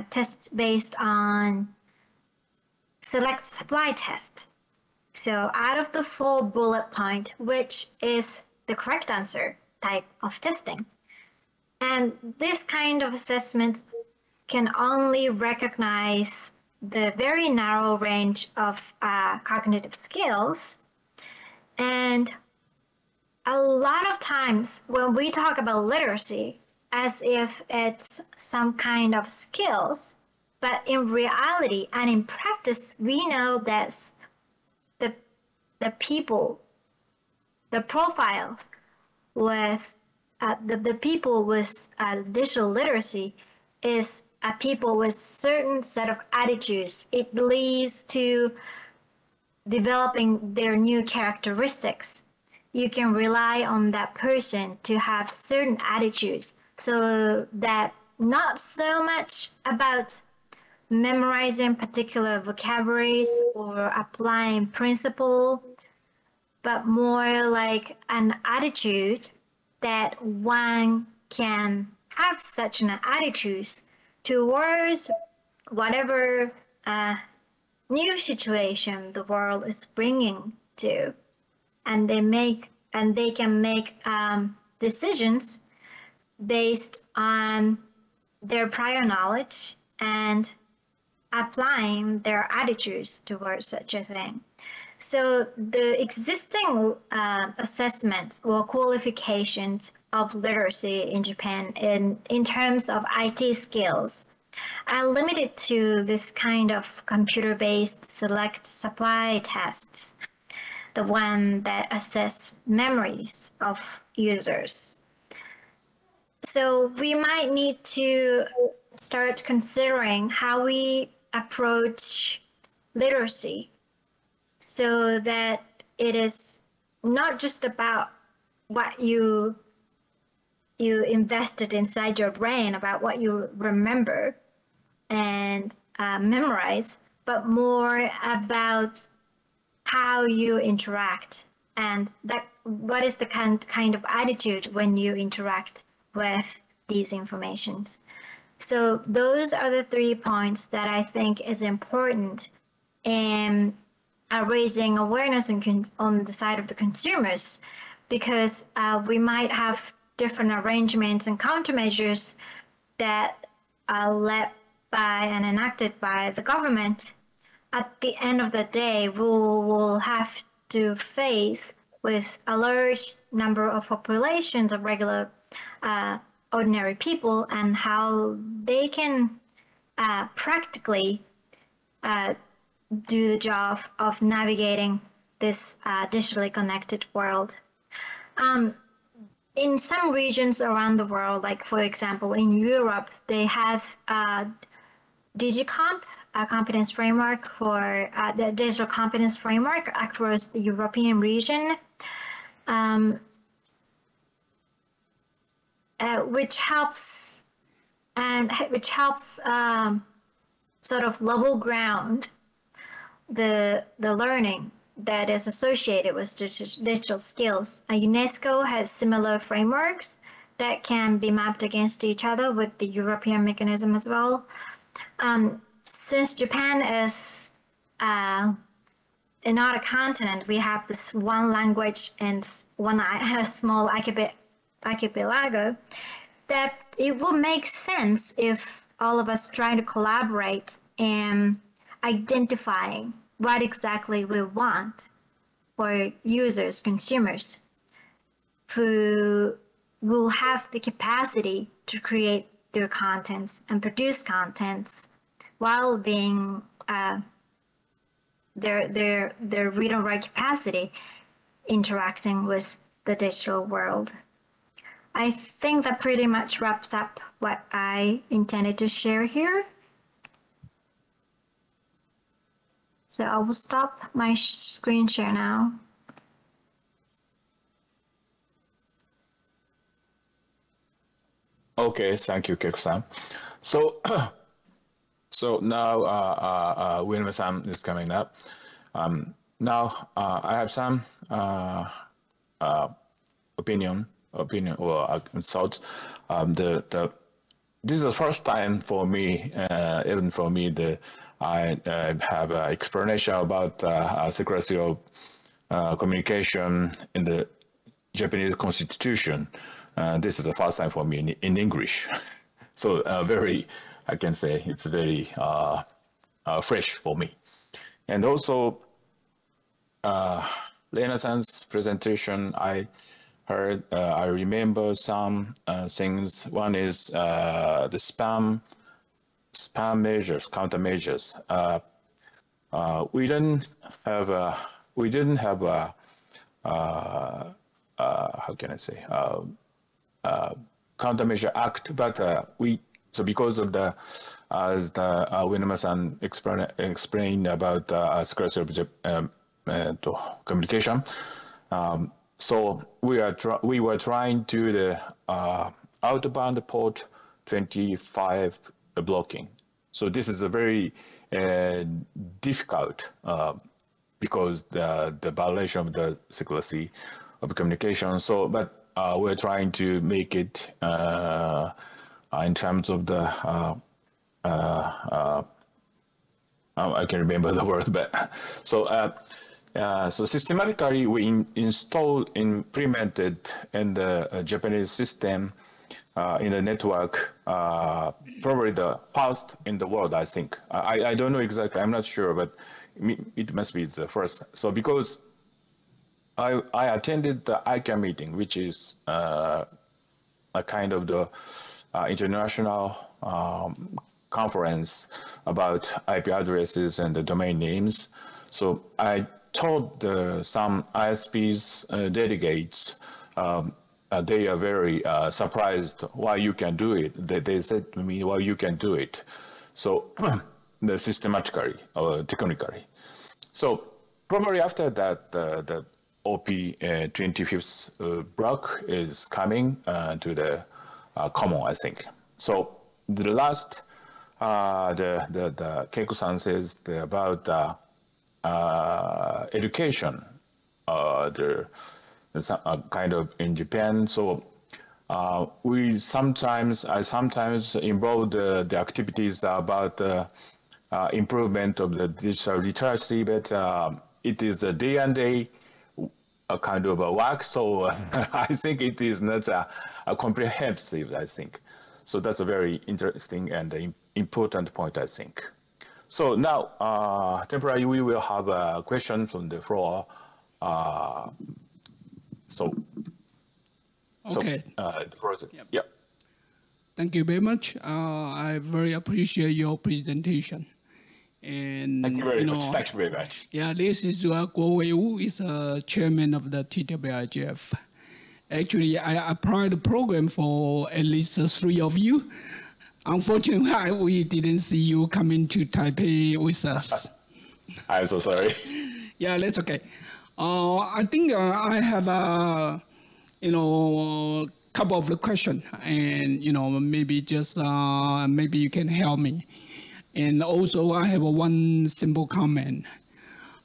tests based on select supply test. So out of the 4 bullet point, which is the correct answer type of testing. And this kind of assessment can only recognize the very narrow range of cognitive skills. And a lot of times when we talk about literacy as if it's some kind of skills, but in reality and in practice, we know that the people, the profiles with the people with digital literacy is people with certain set of attitudes. It leads to developing their new characteristics. You can rely on that person to have certain attitudes, so that not so much about memorizing particular vocabularies or applying principle, but more like an attitude that one can have such an attitude towards whatever new situation the world is bringing to, and they can make decisions based on their prior knowledge and applying their attitudes towards such a thing. So the existing assessments or qualifications of literacy in Japan in terms of IT skills are limited to this kind of computer-based select supply tests, the one that assess memories of users. So we might need to start considering how we approach literacy so that it is not just about what you invested inside your brain, about what you remember and memorize, but more about how you interact and that what is the kind of attitude when you interact with these informations. So those are the 3 points that I think is important in raising awareness on the side of the consumers, because we might have different arrangements and countermeasures that are led by and enacted by the government. At the end of the day, we will have to face with a large number of populations of regular ordinary people, and how they can practically do the job of navigating this digitally connected world. In some regions around the world, like for example in Europe, they have DigiComp, a competence framework for the digital competence framework across the European region, which helps sort of level ground the learning that is associated with digital skills. UNESCO has similar frameworks that can be mapped against each other with the European mechanism as well. Since Japan is not a continent, we have this one language and one small archipelago, that it will make sense if all of us trying to collaborate and identifying what exactly we want for users, consumers, who will have the capacity to create their contents and produce contents while being their read and write capacity interacting with the digital world. I think that pretty much wraps up what I intended to share here. So I will stop my screen share now. Okay, thank you, Keiko-san. So, so now William-san is coming up. Now I have some opinion or thoughts. This is the first time for me, even for me, I have an explanation about secrecy of communication in the Japanese Constitution. This is the first time for me in English. So very, I can say it's very fresh for me. And also, Lena-san's presentation, I heard, I remember some things. One is the spam measures, countermeasures. We didn't have how can I say, countermeasure act, but so because of the, as the Winema-san explained about secrecy of communication, so we were trying to the outbound port 25 blocking. So this is a very difficult because the violation of the secrecy of communication. So, but we're trying to make it in terms of the I can't remember the word, but so so systematically we implemented in the Japanese system in the network, probably the first in the world, I think. I don't know exactly, I'm not sure, but it must be the first. So because I attended the ICANN meeting, which is a kind of the international conference about IP addresses and the domain names. So I told some ISPs delegates, they are very surprised why you can do it. They said to me, why you can do it. So the systematically or technically. So probably after that, the OP 25th block is coming to the common, I think. So the last, the Keiko-san says about education, kind of in Japan. So I sometimes involve the activities about improvement of the digital literacy, but it is a day and day kind of a work. So I think it is not a comprehensive, I think. So that's a very interesting and important point, I think. So now, temporarily, we will have a question from the floor. Okay. Yeah. Thank you very much. I very appreciate your presentation. And thank you very much. Thank you very much. Yeah, this is Guo Wei-Wu, is chairman of the TWIGF. Actually, I applied the program for at least 3 of you. Unfortunately, we didn't see you coming to Taipei with us. I'm so sorry. Yeah, that's okay. I think I have a, couple of questions, and maybe just maybe you can help me. And also, I have one simple comment.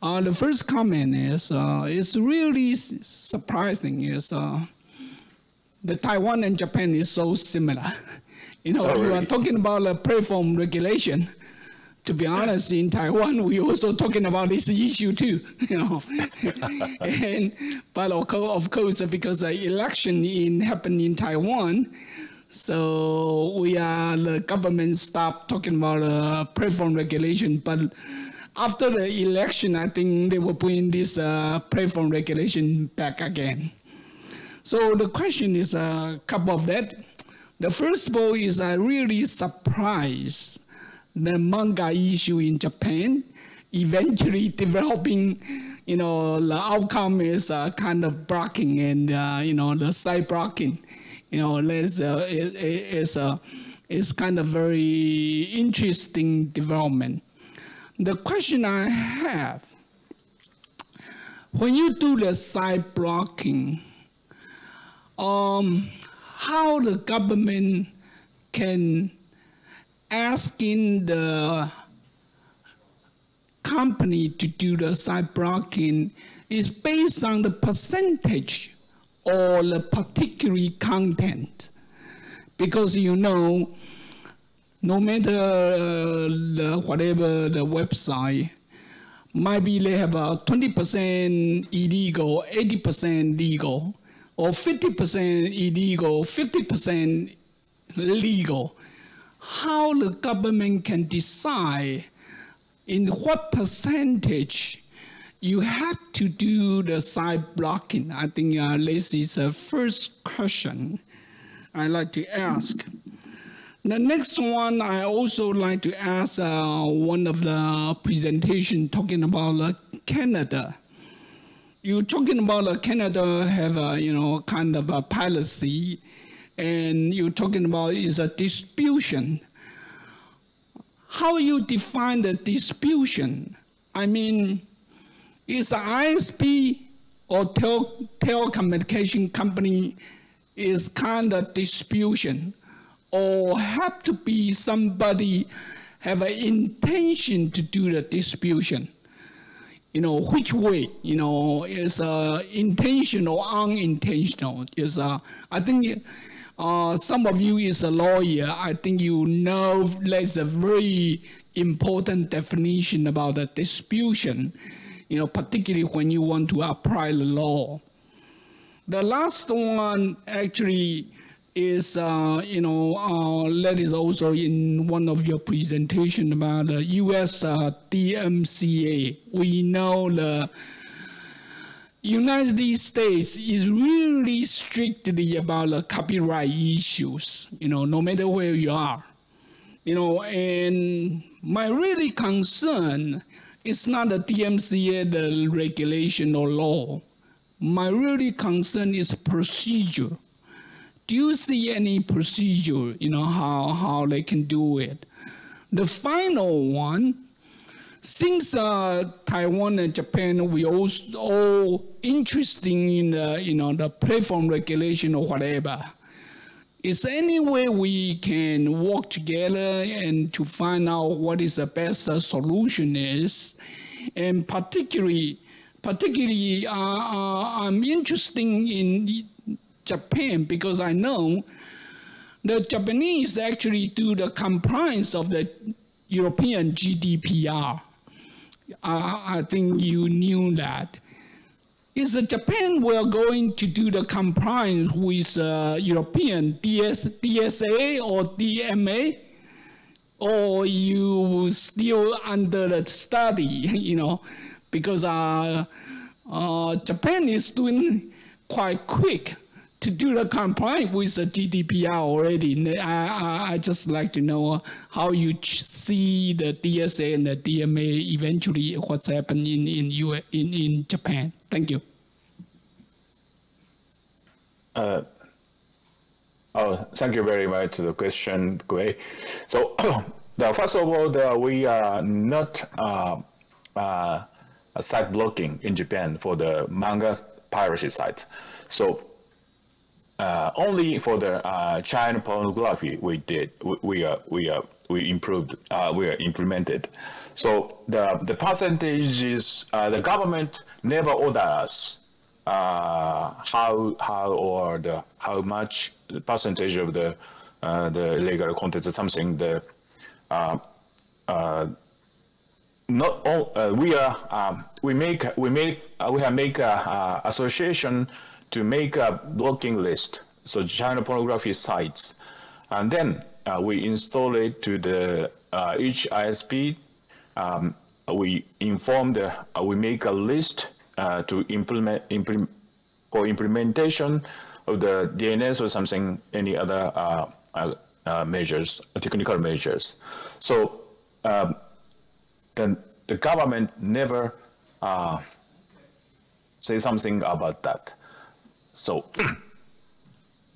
The first comment is it's really surprising. Is the Taiwan and Japan is so similar. You are talking about the platform regulation. To be honest, in Taiwan, we're also talking about this issue too. But of course, because the election happened in Taiwan, So the government stopped talking about platform regulation, but after the election, I think they will bring this platform regulation back again. So the question is a couple of that. The first of all is really surprised the manga issue in Japan eventually developing, the outcome is kind of blocking and, the side blocking. It's kind of very interesting development. The question I have, when you do the side blocking, how the government can asking the company to do the side blocking is based on the percentage or the particular content. Because no matter whatever the website, might be they have a 20% illegal, 80% legal, or 50% illegal, 50% legal. How the government can decide in what percentage you have to do the side blocking? I think this is the first question I'd like to ask. The next one, I also like to ask one of the presentation talking about Canada. You're talking about Canada have a, kind of a policy, and you're talking about is a distribution. How you define the distribution? I mean, is an ISP or telecommunication company is kind of distribution, or have to be somebody have an intention to do the distribution? Which way, is intentional or unintentional? I think some of you is a lawyer. I think there's a very important definition about the distribution, particularly when you want to apply the law. The last one actually is, that is also in one of your presentation about the U.S. DMCA. We know the United States is really strictly about the copyright issues, no matter where you are. And my really concern is not the DMCA, the regulation or law. My really concern is procedure. Do you see any procedure, how they can do it? The final one, since Taiwan and Japan, we all interested in the platform regulation or whatever. Is there any way we can work together and to find out what is the best solution is? And particularly, I'm interested in Japan because I know the Japanese actually do the compliance of the European GDPR. I think you knew that. Is Japan well going to do the compliance with European DSA or DMA? Or you still under the study, because Japan is doing quite quick to do the compliance with the GDPR already. I just like to know how you see the DSA and the DMA eventually what's happening in Japan. Thank you. Thank you very much for the question, Gui. So, first of all, we are not site blocking in Japan for the manga piracy site. So, only for the child pornography we improved, we are implemented. So the percentage is the government never order us how much percentage of the illegal content or something. Not all we have make a association to make a blocking list. So child pornography sites And then we install it to the each ISP. We inform we make a list to for implementation of the DNS or something, any other measures, technical measures. So then the government never say something about that. So,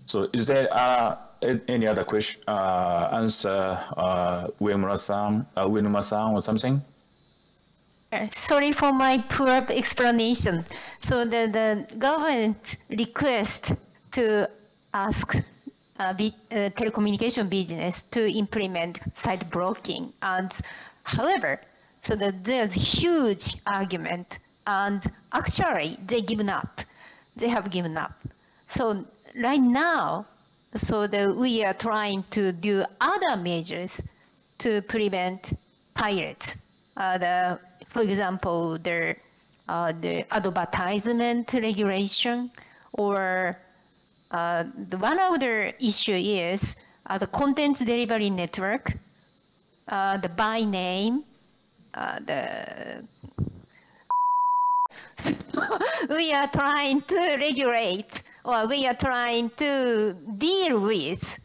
so is there any other question, answer, Uemura-san or something? Sorry for my poor explanation. So the government request to ask telecommunication business to implement site blocking, and however, so that there's huge argument, and actually they given up. They have given up. So right now, so we are trying to do other measures to prevent pirates. For example, the advertisement regulation, or one of the issue is the content delivery network, the by name, so we are trying to regulate, or we are trying to deal with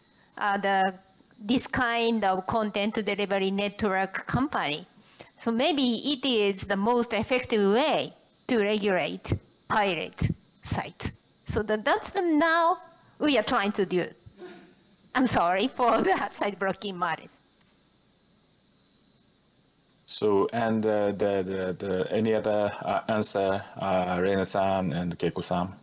this kind of content delivery network company. So maybe it is the most effective way to regulate pirate sites. So that's now we are trying to do. I'm sorry for the site blocking matters. So, and any other answer, Reina-san and Keiko-san?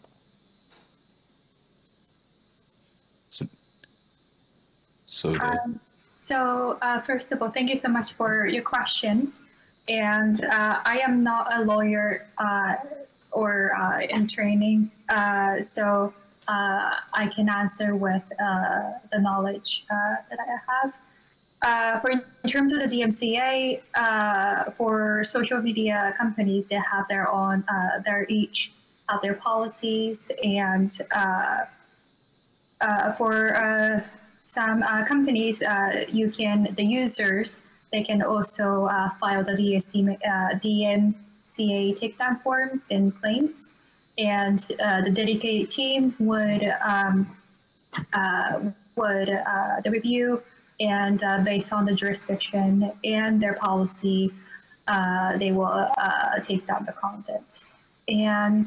So first of all, thank you so much for your questions. And I am not a lawyer or in training, so I can answer with the knowledge that I have. In terms of the DMCA, for social media companies, they have their own, each have their policies, and for some companies, the users, they can also file the DMCA takedown forms and claims, and the dedicated team would the review, and based on the jurisdiction and their policy, they will take down the content. And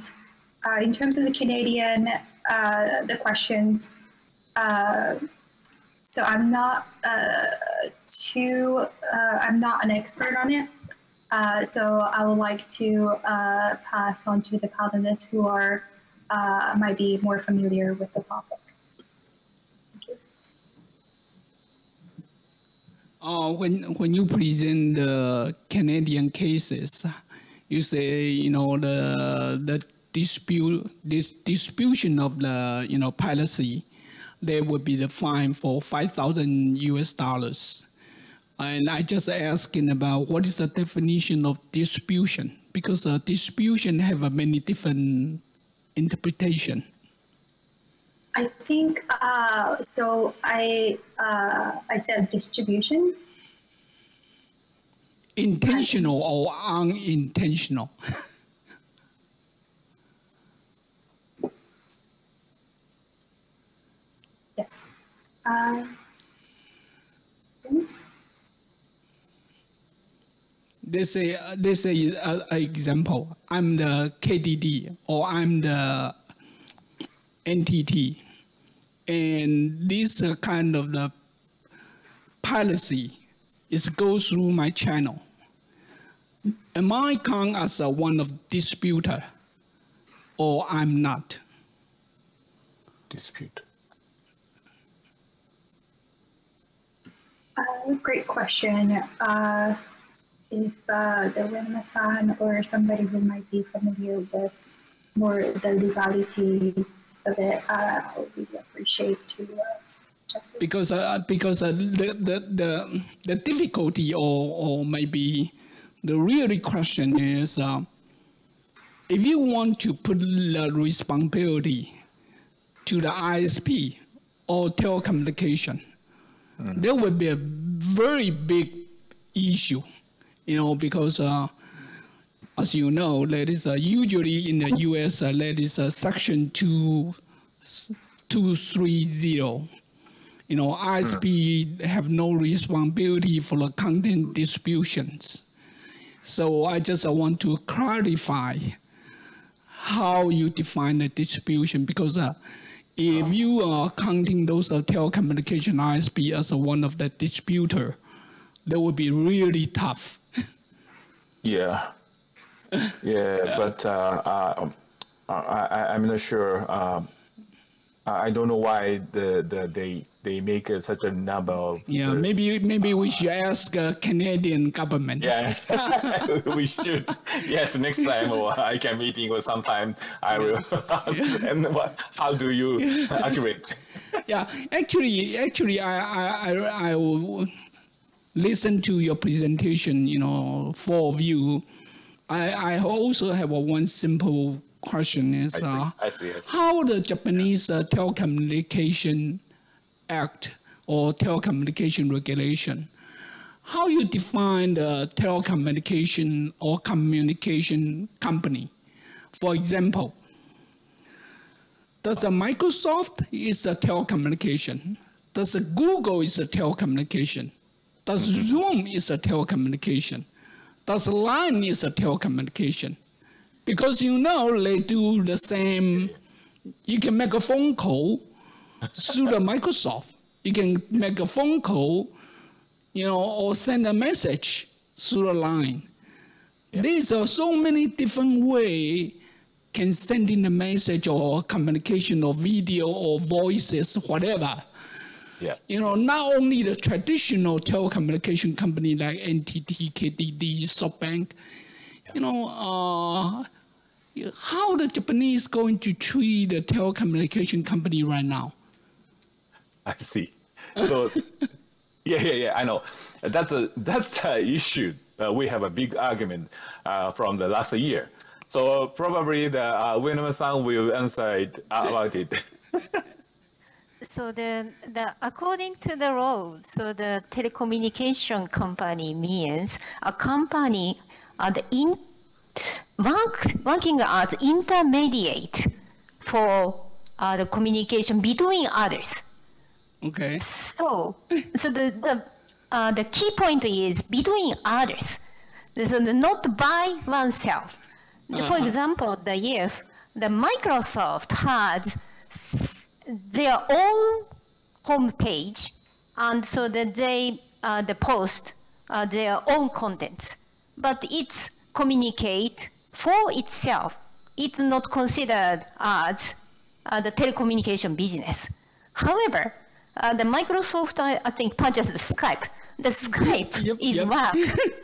in terms of the Canadian, the questions, so I'm not I'm not an expert on it. So I would like to pass on to the panelists who are might be more familiar with the topic. When you present the Canadian cases, you say, you know, the distribution of the, piracy, there would be the fine for $5,000 And I just asking about what is the definition of distribution, because distribution have a many different interpretation. I think so. I said distribution. Intentional or unintentional? Yes. They say an example. I'm the KDD or I'm the NTT, and this kind of the policy is go through my channel. Am I count as one of disputer, or I'm not? Dispute. Great question. If the Reina-san or somebody who might be familiar with more the legality of it, I would really appreciate to check this. Because the difficulty or maybe the real question is, if you want to put the responsibility to the ISP or telecommunication, there will be a very big issue, because as you know, that is usually in the U.S. That is Section 230. ISP have no responsibility for the content distributions. So I just want to clarify how you define the distribution, because if you are counting those telecommunication ISP as one of the distributor, that would be really tough. Yeah. Yeah, but I'm not sure. I don't know why they make such a number of. Yeah, maybe we should ask Canadian government. Yeah, we should. Yes, next time or I can meeting or sometime I will ask. And how do you accurate? Yeah, actually, I will listen to your presentation. Four of you. I also have one simple question: is I see. how the Japanese Telecommunication Act or telecommunication regulation, how you define the telecommunication or communication company? For example, does Microsoft is a telecommunication? Does Google is a telecommunication? Does Zoom is a telecommunication? Does Line is a telecommunication? Because they do the same. You can make a phone call through the Microsoft. You can make a phone call, or send a message through the Line. Yeah. These are so many different ways can send in a message or communication or video or voices, whatever. Yeah. Not only the traditional telecommunication company like NTT, KDD, SoftBank, how the Japanese going to treat the telecommunication company right now? I see. So, yeah, I know. That's a issue. We have a big argument from the last year. So probably the Uenuma-san will answer it about it. So according to the law, so the telecommunication company means a company working as intermediate for the communication between others. Okay. So the key point is between others. So not by oneself. For example, if the Microsoft has their own homepage, and so that they post their own contents, but it's communicate for itself. It's not considered as the telecommunication business. However, the Microsoft, I think, purchased Skype. The Skype is work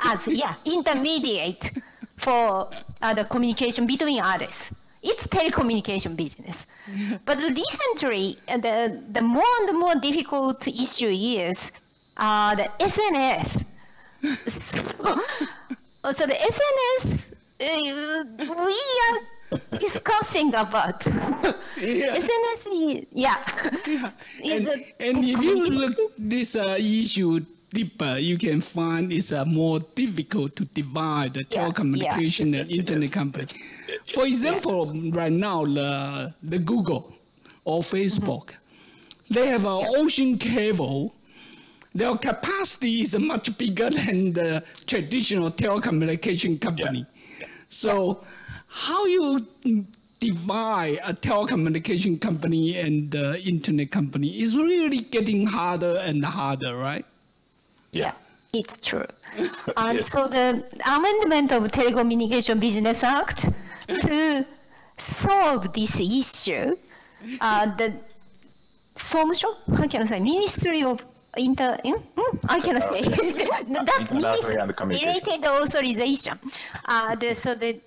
as intermediate for the communication between others. It's telecommunication business. But recently, the more and more difficult issue is the SNS. So the SNS, we are discussing about. SNS, and if you look this issue deeper, you can find it's more difficult to divide the telecommunication and internet companies. For example, right now, the Google or Facebook, they have an ocean cable. Their capacity is much bigger than the traditional telecommunication company. So how you divide a telecommunication company and the internet company is really getting harder and harder, right? Yeah, it's true. And so the amendment of Telecommunication Business Act to solve this issue, the how can I say, Ministry of I cannot say that ministry related authorization. So the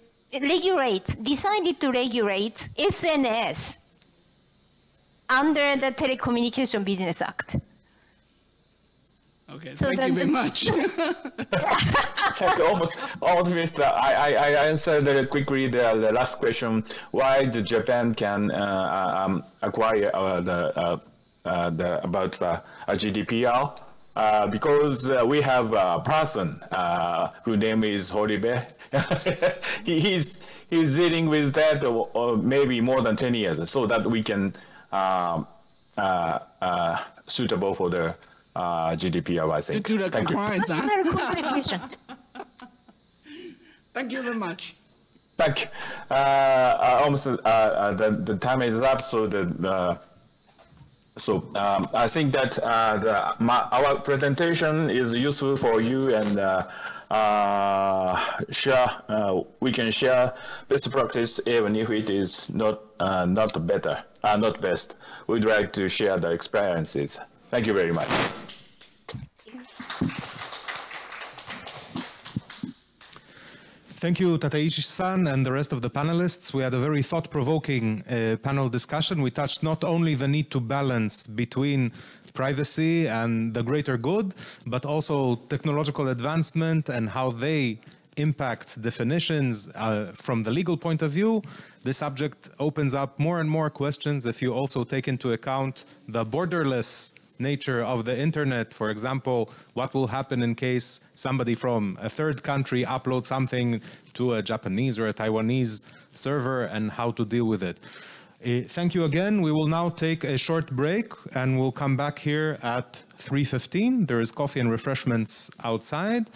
decided to regulate SNS under the Telecommunication Business Act. Okay, so thank you very much. almost finished. I answered very quickly the last question: why the Japan can acquire the about GDPR. Because we have a person whose name is Horibe. he's dealing with that maybe more than 10 years, so that we can suitable for the GDPR, I think. To the Thank compliance. Contribution. Thank you very much. Thank you. Almost the time is up, so I think that our presentation is useful for you, and we can share best practice even if it is not better, not best. We'd like to share the experiences. Thank you very much. Thank you, Tateishi-san, and the rest of the panelists. We had a very thought-provoking panel discussion. We touched not only the need to balance between privacy and the greater good, but also technological advancement and how they impact definitions from the legal point of view. This subject opens up more and more questions if you also take into account the borderless nature of the internet. For example, what will happen in case somebody from a third country uploads something to a Japanese or a Taiwanese server, and how to deal with it. Thank you again. We will now take a short break and we'll come back here at 3:15. There is coffee and refreshments outside.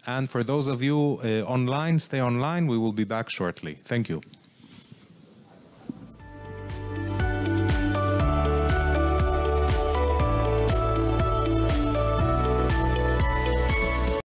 And for those of you online, stay online. We will be back shortly. Thank you.